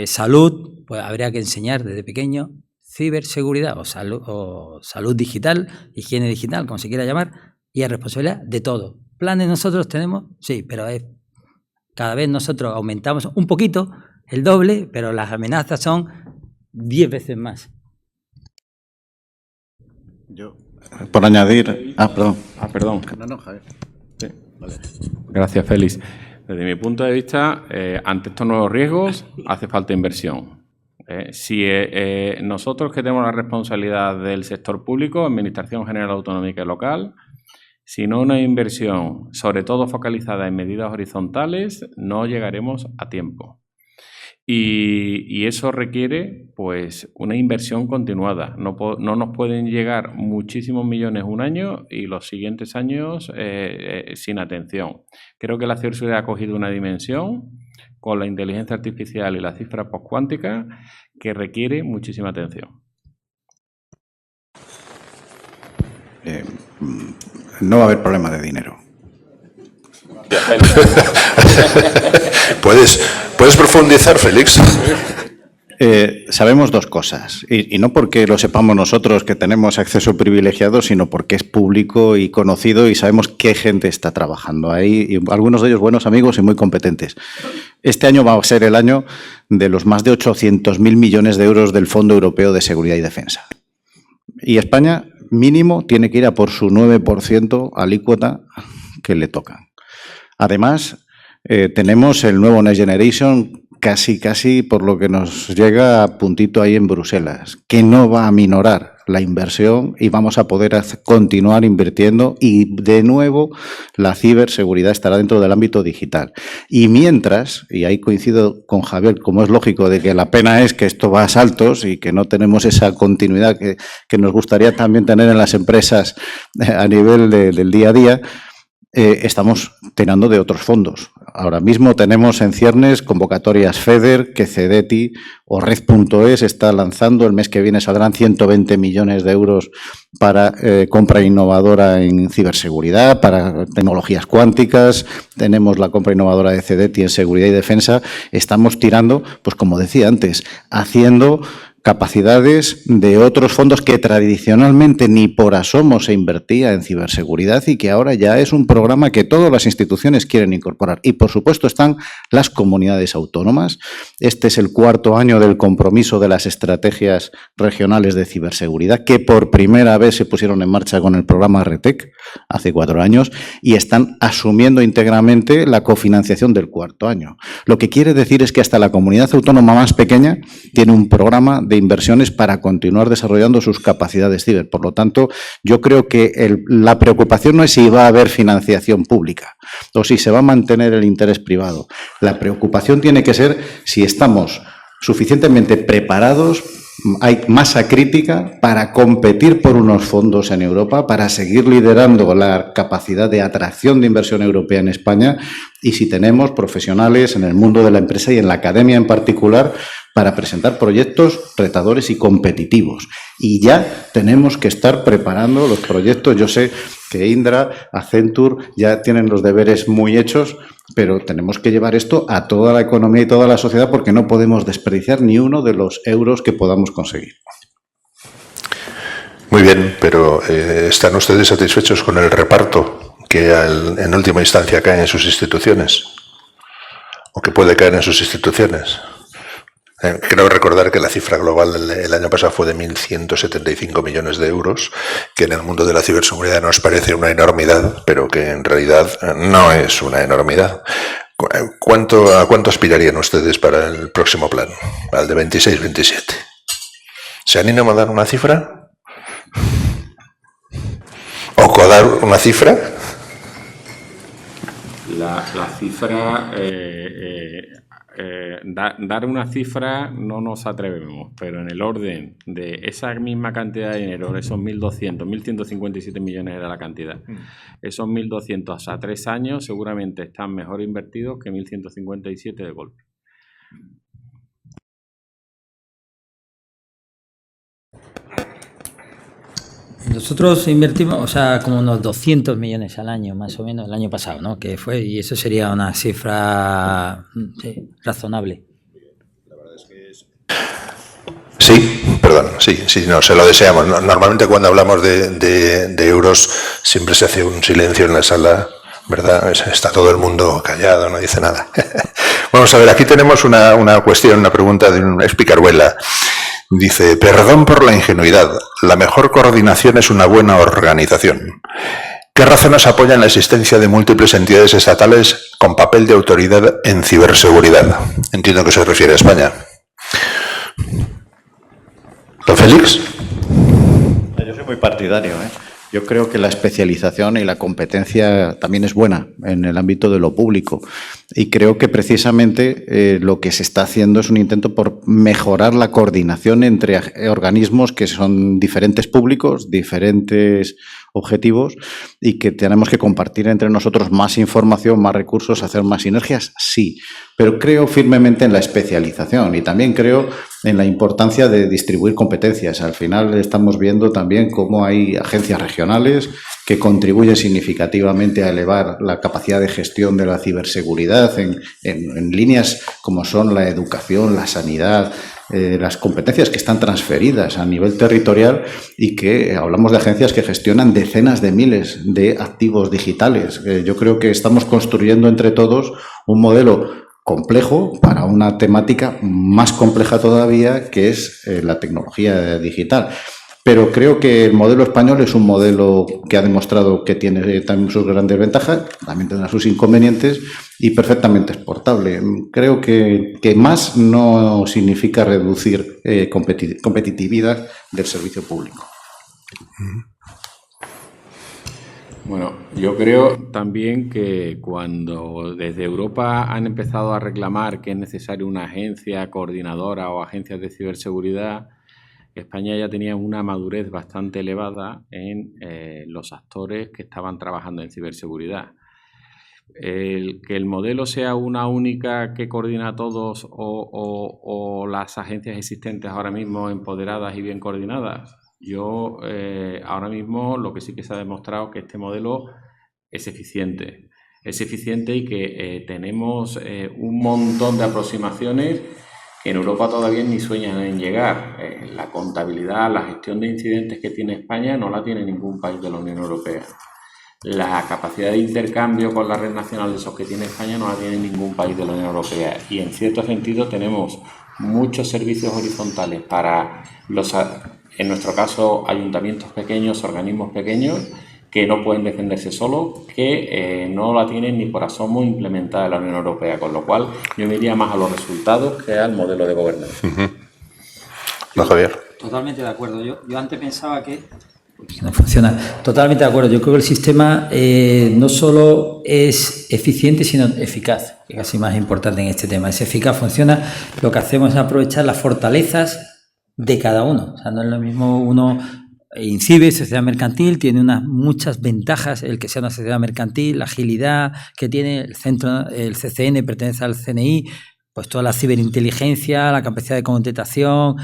salud, pues habría que enseñar desde pequeño ciberseguridad o salud digital, higiene digital, como se quiera llamar, y es responsabilidad de todo. ¿Planes nosotros tenemos? Sí, pero cada vez nosotros aumentamos un poquito, el doble, pero las amenazas son 10 veces más. Yo, por añadir... perdón. Perdón. No, Javier. Sí. Vale. Gracias, Félix. Desde mi punto de vista, ante estos nuevos riesgos, hace falta inversión. Si nosotros que tenemos la responsabilidad del sector público, Administración General Autonómica y Local, Si no una inversión, sobre todo focalizada en medidas horizontales, no llegaremos a tiempo. Y eso requiere, pues, una inversión continuada. No nos pueden llegar muchísimos millones un año y los siguientes años sin atención. Creo que la ciberseguridad ha cogido una dimensión con la inteligencia artificial y la cifra postcuántica que requiere muchísima atención. No va a haber problema de dinero. ¿Puedes profundizar, Félix? Sabemos dos cosas, y no porque lo sepamos nosotros que tenemos acceso privilegiado, sino porque es público y conocido y sabemos qué gente está trabajando ahí, y algunos de ellos buenos amigos y muy competentes. Este año va a ser el año de los más de 800.000 millones de euros del Fondo Europeo de Seguridad y Defensa. Y España, mínimo, tiene que ir a por su 9% alícuota que le toca. Además, tenemos el nuevo Next Generation casi por lo que nos llega a puntito ahí en Bruselas, que no va a minorar la inversión y vamos a poder continuar invirtiendo y de nuevo la ciberseguridad estará dentro del ámbito digital. Y mientras, y ahí coincido con Javier, como es lógico, de que la pena es que esto va a saltos y que no tenemos esa continuidad que nos gustaría también tener en las empresas a nivel del día a día, estamos tirando de otros fondos. Ahora mismo tenemos en ciernes convocatorias FEDER, que CEDETI o Red.es está lanzando. El mes que viene saldrán 120 millones de euros para compra innovadora en ciberseguridad, para tecnologías cuánticas. Tenemos la compra innovadora de CEDETI en seguridad y defensa. Estamos tirando, pues como decía antes, haciendo capacidades de otros fondos que tradicionalmente ni por asomo se invertía en ciberseguridad y que ahora ya es un programa que todas las instituciones quieren incorporar. Y, por supuesto, están las comunidades autónomas. Este es el 4º año del compromiso de las estrategias regionales de ciberseguridad, que por primera vez se pusieron en marcha con el programa RETEC hace 4 años y están asumiendo íntegramente la cofinanciación del 4º año. Lo que quiere decir es que hasta la comunidad autónoma más pequeña tiene un programa de inversiones para continuar desarrollando sus capacidades ciber. Por lo tanto, yo creo que la preocupación no es si va a haber financiación pública o si se va a mantener el interés privado. La preocupación tiene que ser si estamos suficientemente preparados, hay masa crítica para competir por unos fondos en Europa, para seguir liderando la capacidad de atracción de inversión europea en España y si tenemos profesionales en el mundo de la empresa y en la academia en particular para presentar proyectos retadores y competitivos. Y ya tenemos que estar preparando los proyectos. Yo sé que Indra, Accenture ya tienen los deberes muy hechos, pero tenemos que llevar esto a toda la economía y toda la sociedad porque no podemos desperdiciar ni uno de los euros que podamos conseguir. Muy bien, pero ¿están ustedes satisfechos con el reparto que en última instancia cae en sus instituciones? ¿O que puede caer en sus instituciones? Creo recordar que la cifra global el año pasado fue de 1.175 millones de euros, que en el mundo de la ciberseguridad nos parece una enormidad, pero que en realidad no es una enormidad. ¿A cuánto aspirarían ustedes para el próximo plan, al de 26-27? ¿Se animan a dar una cifra? ¿O codar una cifra? La cifra... dar una cifra no nos atrevemos, pero en el orden de esa misma cantidad de dinero, esos 1.200, 1.157 millones era la cantidad, esos 1.200 a 3 años seguramente están mejor invertidos que 1.157 de golpe. Nosotros invertimos, o sea, como unos 200 millones al año, más o menos, el año pasado, ¿no? Que fue, y eso sería una cifra razonable. Sí, perdón, sí, no, se lo deseamos. Normalmente cuando hablamos de euros siempre se hace un silencio en la sala, ¿verdad? Está todo el mundo callado, no dice nada. Vamos a ver, aquí tenemos una cuestión, una pregunta de un expicaruela. Dice, perdón por la ingenuidad, la mejor coordinación es una buena organización. ¿Qué razones apoyan la existencia de múltiples entidades estatales con papel de autoridad en ciberseguridad? Entiendo que se refiere a España. ¿Don Félix? Yo soy muy partidario, Yo creo que la especialización y la competencia también es buena en el ámbito de lo público y creo que precisamente lo que se está haciendo es un intento por mejorar la coordinación entre organismos que son diferentes públicos, diferentes objetivos y que tenemos que compartir entre nosotros más información, más recursos, hacer más sinergias, sí, pero creo firmemente en la especialización y también creo en la importancia de distribuir competencias. Al final estamos viendo también cómo hay agencias regionales que contribuyen significativamente a elevar la capacidad de gestión de la ciberseguridad en líneas como son la educación, la sanidad, las competencias que están transferidas a nivel territorial y que hablamos de agencias que gestionan decenas de miles de activos digitales. Yo creo que estamos construyendo entre todos un modelo complejo para una temática más compleja todavía, que es la tecnología digital. Pero creo que el modelo español es un modelo que ha demostrado que tiene también sus grandes ventajas, también tendrá sus inconvenientes y perfectamente exportable. Creo que más no significa reducir competitividad del servicio público. Bueno, yo creo también que cuando desde Europa han empezado a reclamar que es necesaria una agencia coordinadora o agencias de ciberseguridad, España ya tenía una madurez bastante elevada en los actores que estaban trabajando en ciberseguridad. Que el modelo sea una única que coordina a todos o las agencias existentes ahora mismo empoderadas y bien coordinadas. Yo ahora mismo lo que sí que se ha demostrado es que este modelo es eficiente. Es eficiente y que tenemos un montón de aproximaciones que en Europa todavía ni sueñan en llegar. La contabilidad, la gestión de incidentes que tiene España no la tiene ningún país de la Unión Europea. La capacidad de intercambio con la red nacional de SOC que tiene España no la tiene ningún país de la Unión Europea. Y en cierto sentido tenemos muchos servicios horizontales para los, en nuestro caso, ayuntamientos pequeños, organismos pequeños, que no pueden defenderse solos, que no la tienen ni por asomo implementada en la Unión Europea, con lo cual yo me iría más a los resultados que al modelo de gobernanza. No, Javier. Totalmente de acuerdo. Yo antes pensaba que no funciona. Totalmente de acuerdo. Yo creo que el sistema no solo es eficiente, sino eficaz, que es casi más importante en este tema. Es eficaz, funciona. Lo que hacemos es aprovechar las fortalezas de cada uno. O sea, no es lo mismo uno. INCIBE, sociedad mercantil, tiene muchas ventajas el que sea una sociedad mercantil, la agilidad que tiene el centro, el CCN pertenece al CNI, pues toda la ciberinteligencia, la capacidad de contestación,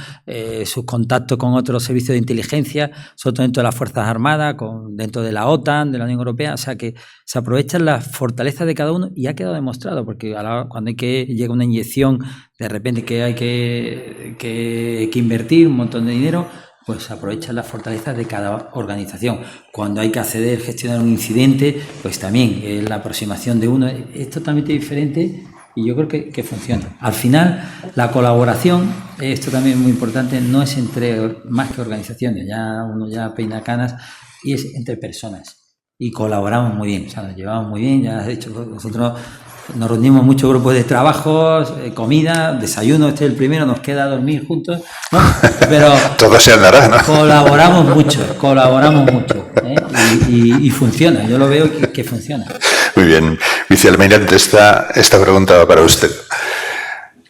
sus contactos con otros servicios de inteligencia, sobre todo dentro de las Fuerzas Armadas, dentro de la OTAN, de la Unión Europea, o sea que se aprovechan las fortalezas de cada uno y ha quedado demostrado, porque ahora cuando llega una inyección, de repente que hay que invertir un montón de dinero, pues aprovechan las fortalezas de cada organización. Cuando hay que acceder, gestionar un incidente, pues también la aproximación de uno es totalmente diferente y yo creo que funciona. Al final, la colaboración, esto también es muy importante, no es entre más que organizaciones, ya uno ya peina canas, y es entre personas. Y colaboramos muy bien, o sea, nos llevamos muy bien, ya has dicho, nosotros nos reunimos muchos grupos de trabajos, comida, desayuno, este es el primero, nos queda dormir juntos, ¿no? Pero todo se andará, ¿no? Colaboramos mucho, ¿eh? Y funciona, yo lo veo que funciona. Muy bien. Vicealmirante, esta pregunta va para usted.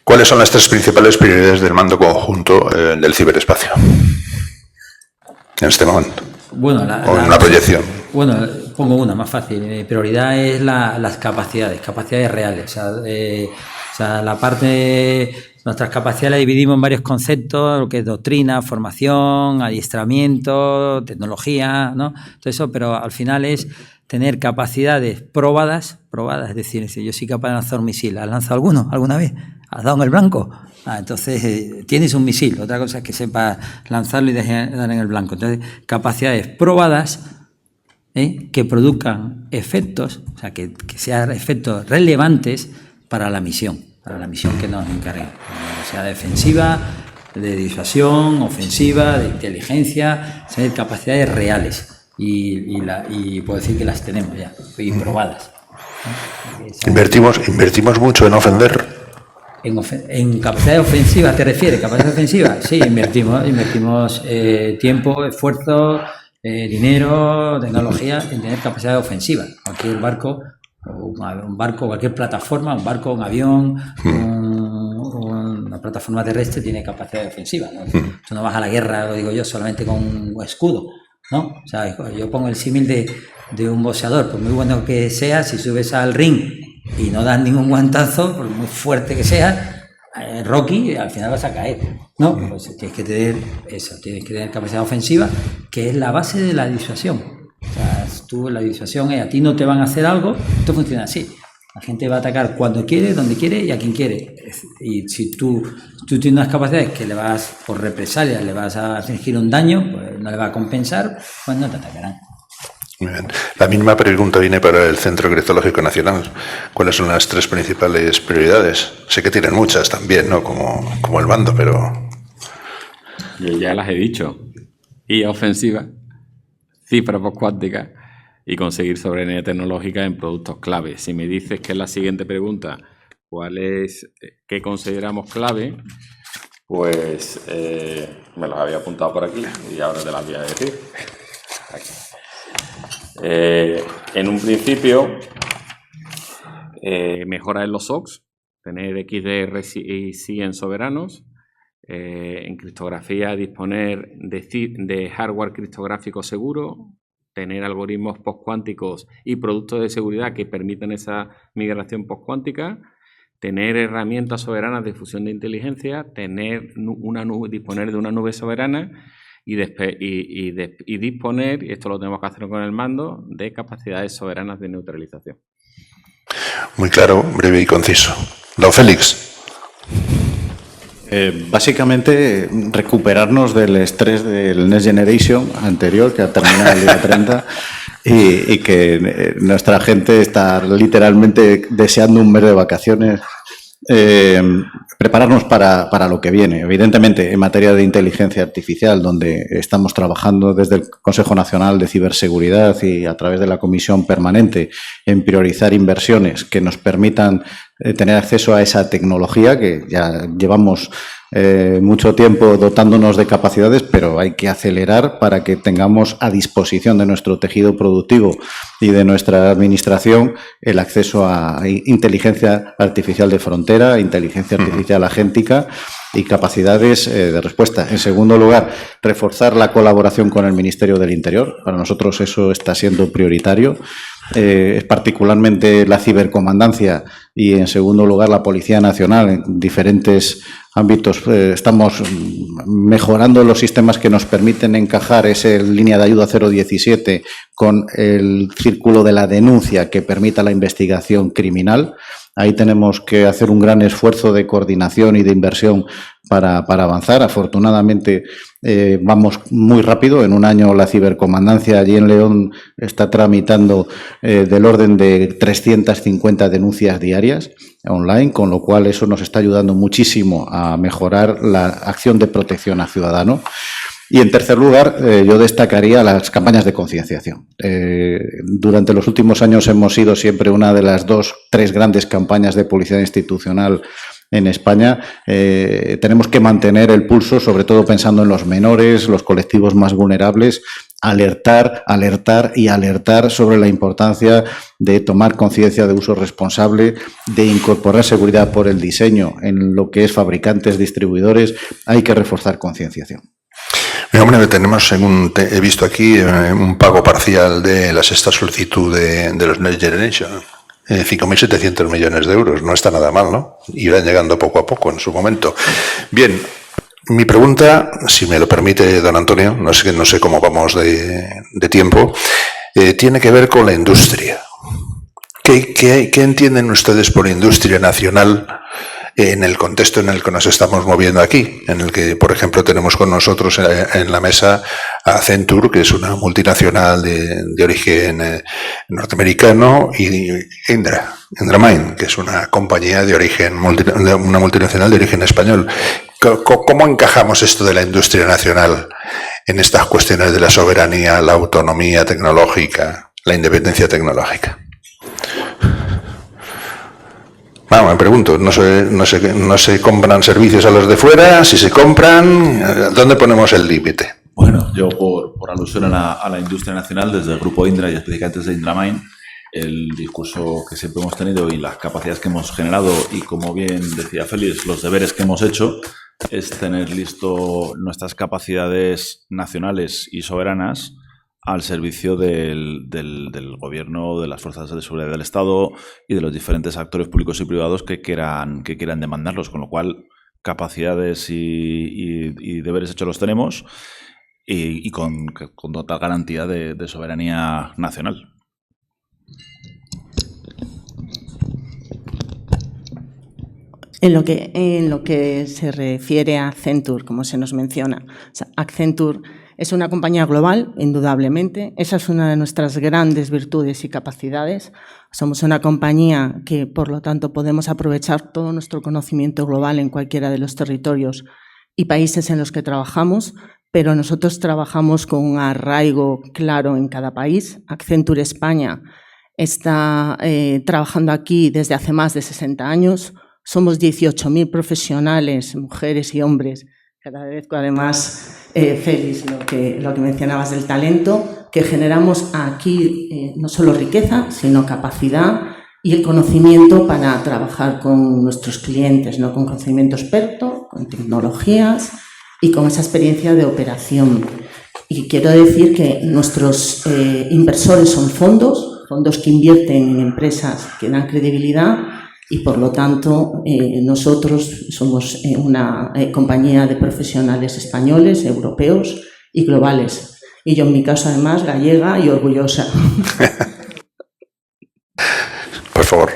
¿Cuáles son las tres principales prioridades del mando conjunto del ciberespacio en este momento? Bueno, o en una proyección. Bueno, pongo una más fácil. Mi prioridad es las capacidades reales. O sea, la parte, nuestras capacidades las dividimos en varios conceptos, lo que es doctrina, formación, adiestramiento, tecnología, ¿no? Todo eso, pero al final es tener capacidades probadas, es decir, si yo soy capaz de lanzar un misil, ¿has lanzado alguno alguna vez? ¿Has dado en el blanco? Entonces tienes un misil, otra cosa es que sepas lanzarlo y dar en el blanco. Entonces, capacidades probadas que produzcan efectos, o sea, que sean efectos relevantes para la misión que nos encarguen, sea defensiva, de disuasión, ofensiva, de inteligencia, tener capacidades reales y puedo decir que las tenemos ya y probadas. Invertimos mucho en ofender. En capacidad ofensiva, ¿te refieres? ¿Capacidad ofensiva? Sí, invertimos tiempo, esfuerzo, dinero, tecnología en tener capacidad ofensiva. Cualquier barco, cualquier plataforma, un barco, un avión, una plataforma terrestre tiene capacidad ofensiva, ¿no? Tú no vas a la guerra, lo digo yo, solamente con un escudo, ¿no? O sea, yo pongo el símil de un boxeador, por muy bueno que sea, si subes al ring y no das ningún guantazo, por muy fuerte que sea, Rocky, al final vas a caer, ¿no? Pues tienes que tener eso, tienes que tener capacidad ofensiva, que es la base de la disuasión. O sea, la disuasión es, a ti no te van a hacer algo, esto funciona así. La gente va a atacar cuando quiere, donde quiere y a quien quiere. Y si tú tienes unas capacidades que le vas, por represalia, le vas a fingir un daño, pues no le va a compensar, pues no te atacarán. Muy bien. La misma pregunta viene para el Centro Criptológico Nacional. ¿Cuáles son las 3 principales prioridades? Sé que tienen muchas también, ¿no? Como el bando, pero... Yo ya las he dicho. IA ofensiva, cifra postcuántica y conseguir soberanía tecnológica en productos clave. Si me dices que es la siguiente pregunta, ¿qué consideramos clave? Pues me los había apuntado por aquí y ahora te las voy a decir. Aquí. En un principio, mejora en los SOCs, tener XDR y SIEM soberanos, en criptografía disponer de hardware criptográfico seguro, tener algoritmos postcuánticos y productos de seguridad que permitan esa migración postcuántica, tener herramientas soberanas de fusión de inteligencia, disponer de una nube soberana y disponer, y esto lo tenemos que hacer con el mando, de capacidades soberanas de neutralización. Muy claro, breve y conciso. Don Félix. Básicamente, recuperarnos del estrés del Next Generation anterior, que ha terminado el día 30, y que nuestra gente está literalmente deseando un mes de vacaciones. Prepararnos para lo que viene. Evidentemente, en materia de inteligencia artificial, donde estamos trabajando desde el Consejo Nacional de Ciberseguridad y a través de la Comisión Permanente en priorizar inversiones que nos permitan tener acceso a esa tecnología, que ya llevamos mucho tiempo dotándonos de capacidades, pero hay que acelerar para que tengamos a disposición de nuestro tejido productivo y de nuestra administración el acceso a inteligencia artificial de frontera, inteligencia artificial agéntica y capacidades de respuesta. En segundo lugar, reforzar la colaboración con el Ministerio del Interior. Para nosotros eso está siendo prioritario. Particularmente la cibercomandancia y, en segundo lugar, la Policía Nacional en diferentes ámbitos. Estamos mejorando los sistemas que nos permiten encajar esa línea de ayuda 017 con el círculo de la denuncia que permita la investigación criminal. Ahí tenemos que hacer un gran esfuerzo de coordinación y de inversión para avanzar. Afortunadamente vamos muy rápido. En un año la cibercomandancia allí en León está tramitando del orden de 350 denuncias diarias online, con lo cual eso nos está ayudando muchísimo a mejorar la acción de protección a ciudadano. Y, en tercer lugar, yo destacaría las campañas de concienciación. Durante los últimos años hemos sido siempre una de las 2-3 grandes campañas de publicidad institucional en España. Tenemos que mantener el pulso, sobre todo pensando en los menores, los colectivos más vulnerables, alertar y alertar sobre la importancia de tomar conciencia de uso responsable, de incorporar seguridad por el diseño en lo que es fabricantes, distribuidores. Hay que reforzar concienciación. Hombre, he visto aquí un pago parcial de la sexta solicitud de los Next Generation. 5.700 millones de euros. No está nada mal, ¿no? Irán llegando poco a poco en su momento. Bien, mi pregunta, si me lo permite don Antonio, no sé cómo vamos de tiempo, tiene que ver con la industria. ¿Qué entienden ustedes por industria nacional en el contexto en el que nos estamos moviendo aquí, en el que, por ejemplo, tenemos con nosotros en la mesa a Accenture, que es una multinacional de origen norteamericano, y Indramind, que es una compañía de origen, una multinacional de origen español? ¿Cómo encajamos esto de la industria nacional en estas cuestiones de la soberanía, la autonomía tecnológica, la independencia tecnológica? Me pregunto, no se compran servicios a los de fuera. Si se compran, ¿dónde ponemos el límite? Bueno, yo por alusión a la industria nacional, desde el Grupo Indra y específicamente desde Indramind, el discurso que siempre hemos tenido y las capacidades que hemos generado y, como bien decía Félix, los deberes que hemos hecho es tener listo nuestras capacidades nacionales y soberanas al servicio del gobierno, de las fuerzas de seguridad del Estado y de los diferentes actores públicos y privados que quieran demandarlos, con lo cual capacidades y deberes hechos los tenemos y con total garantía de soberanía nacional. En lo que se refiere a Accenture, como se nos menciona, o sea, Accenture es una compañía global, indudablemente. Esa es una de nuestras grandes virtudes y capacidades. Somos una compañía que, por lo tanto, podemos aprovechar todo nuestro conocimiento global en cualquiera de los territorios y países en los que trabajamos, pero nosotros trabajamos con un arraigo claro en cada país. Accenture España está trabajando aquí desde hace más de 60 años. Somos 18.000 profesionales, mujeres y hombres. Agradezco además, Félix, lo que mencionabas del talento, que generamos aquí no solo riqueza, sino capacidad y el conocimiento para trabajar con nuestros clientes, ¿no? Con conocimiento experto, con tecnologías y con esa experiencia de operación. Y quiero decir que nuestros inversores son fondos que invierten en empresas que dan credibilidad. Y, por lo tanto, nosotros somos una compañía de profesionales españoles, europeos y globales. Y yo, en mi caso, además, gallega y orgullosa. Por favor.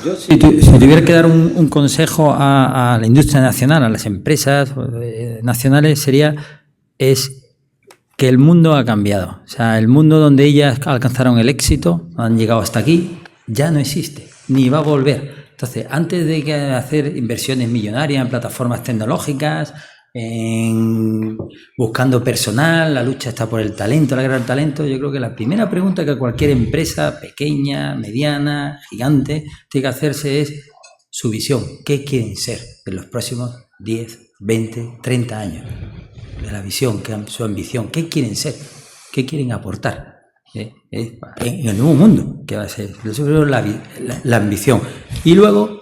Yo, si tuviera que dar un consejo a la industria nacional, a las empresas nacionales, es que el mundo ha cambiado. O sea, el mundo donde ellas alcanzaron el éxito, han llegado hasta aquí, ya no existe, ni va a volver. Entonces, antes de hacer inversiones millonarias en plataformas tecnológicas, buscando personal, la lucha está por el talento, la guerra del talento, yo creo que la primera pregunta que cualquier empresa, pequeña, mediana, gigante, tiene que hacerse es su visión. ¿Qué quieren ser en los próximos 10, 20, 30 años? De la visión, su ambición. ¿Qué quieren ser? ¿Qué quieren aportar? En el nuevo mundo, que va a ser la ambición. Y luego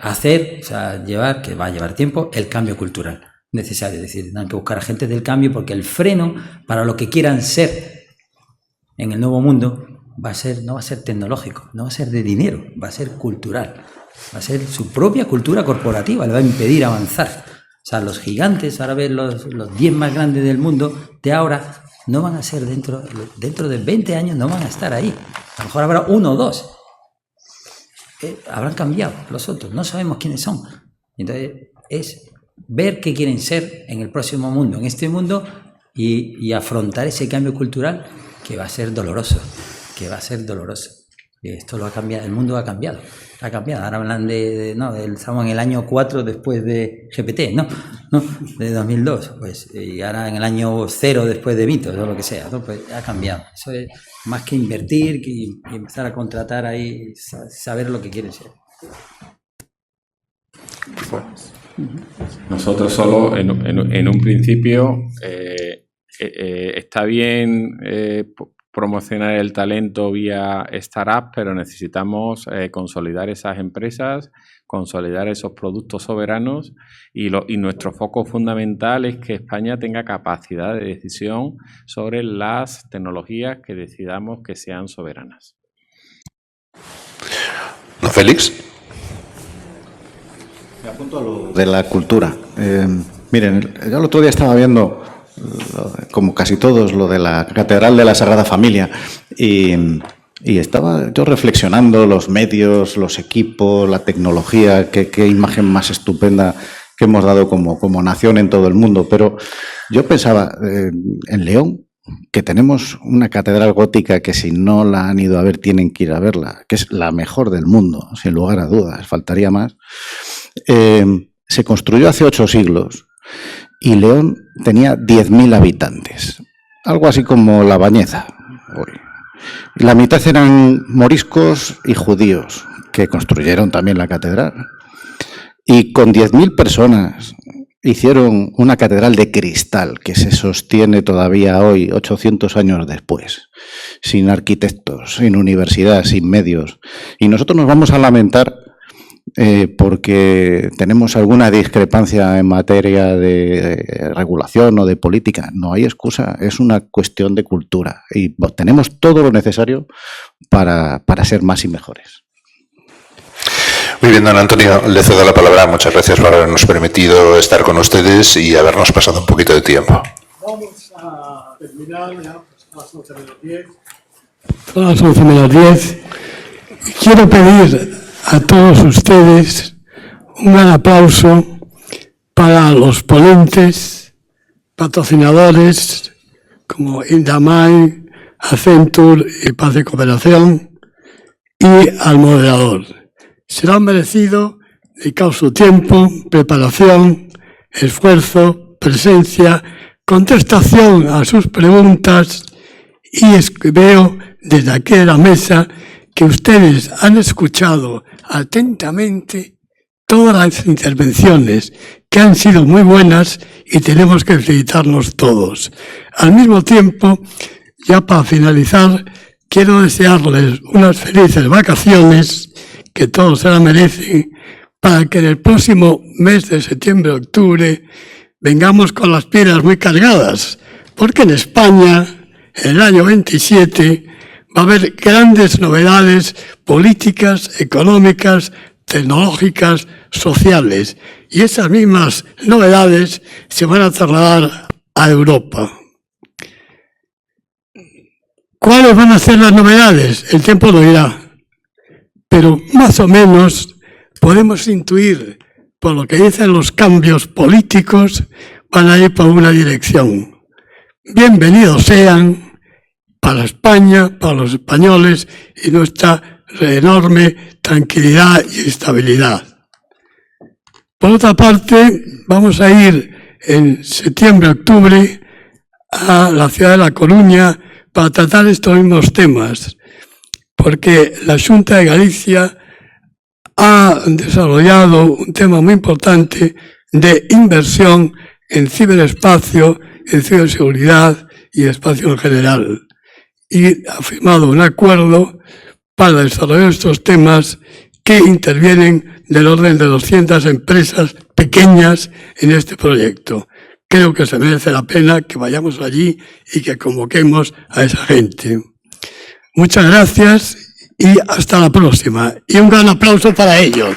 hacer, o sea, que va a llevar tiempo, el cambio cultural necesario. Es decir, tendrán que buscar agentes del cambio porque el freno para lo que quieran ser en el nuevo mundo no va a ser tecnológico, no va a ser de dinero, va a ser cultural. Va a ser su propia cultura corporativa, le va a impedir avanzar. O sea, los gigantes, ahora ves los 10 más grandes del mundo de ahora, no van a ser dentro de 20 años, no van a estar ahí. A lo mejor habrá 1 o 2. Habrán cambiado los otros, no sabemos quiénes son. Entonces, es ver qué quieren ser en el próximo mundo, en este mundo, y afrontar ese cambio cultural que va a ser doloroso, Esto lo ha cambiado, el mundo ha cambiado. Ahora hablan estamos en el año 4 después de GPT, ¿no? De 2002, pues, y ahora en el año 0 después de Mitos, o lo que sea, ¿no? Pues ha cambiado. Eso es más que invertir y empezar a contratar ahí, saber lo que quieren ser. Nosotros solo, en un principio, está bien promocionar el talento vía startup, pero necesitamos consolidar esas empresas, consolidar esos productos soberanos y nuestro foco fundamental es que España tenga capacidad de decisión sobre las tecnologías que decidamos que sean soberanas. ¿No, Félix? Me apunto a lo de la cultura. Miren, yo el otro día estaba viendo, como casi todos, lo de la Catedral de la Sagrada Familia y estaba yo reflexionando los medios, los equipos, la tecnología, qué imagen más estupenda que hemos dado como nación en todo el mundo. Pero yo pensaba, en León, que tenemos una catedral gótica que si no la han ido a ver tienen que ir a verla, que es la mejor del mundo, sin lugar a dudas, faltaría más. Se construyó hace 8 siglos y León tenía 10.000 habitantes, algo así como La Bañeza hoy. La mitad eran moriscos y judíos, que construyeron también la catedral. Y con 10.000 personas hicieron una catedral de cristal que se sostiene todavía hoy, 800 años después, sin arquitectos, sin universidad, sin medios. Y nosotros nos vamos a lamentar porque tenemos alguna discrepancia en materia de regulación o de política. No hay excusa, es una cuestión de cultura y tenemos todo lo necesario para ser más y mejores. Muy bien, don Antonio, le cedo la palabra. Muchas gracias por habernos permitido estar con ustedes y habernos pasado un poquito de tiempo. Vamos a terminar ya, a las 11 menos 10. Son las 11 menos 10. Quiero pedir a todos ustedes un gran aplauso para los ponentes, patrocinadores como Indamai, Accenture y Paz y Cooperación, y al moderador. Se lo han merecido, dedicado su tiempo, preparación, esfuerzo, presencia, contestación a sus preguntas, y veo desde aquí de la mesa que ustedes han escuchado atentamente todas las intervenciones, que han sido muy buenas y tenemos que felicitarnos todos. Al mismo tiempo, ya para finalizar, quiero desearles unas felices vacaciones, que todos se la merecen, para que en el próximo mes de septiembre-octubre vengamos con las pilas muy cargadas, porque en España, en el año 27, va a haber grandes novedades políticas, económicas, tecnológicas, sociales, y esas mismas novedades se van a trasladar a Europa. ¿Cuáles van a ser las novedades? El tiempo lo dirá. Pero más o menos podemos intuir, por lo que dicen los cambios políticos, van a ir por una dirección. Bienvenidos sean para España, para los españoles y nuestra enorme tranquilidad y estabilidad. Por otra parte, vamos a ir en septiembre-octubre a la ciudad de La Coruña para tratar estos mismos temas, porque la Xunta de Galicia ha desarrollado un tema muy importante de inversión en ciberespacio, en ciberseguridad y espacio en general. Y ha firmado un acuerdo para desarrollar estos temas que intervienen del orden de 200 empresas pequeñas en este proyecto. Creo que se merece la pena que vayamos allí y que convoquemos a esa gente. Muchas gracias y hasta la próxima. Y un gran aplauso para ellos.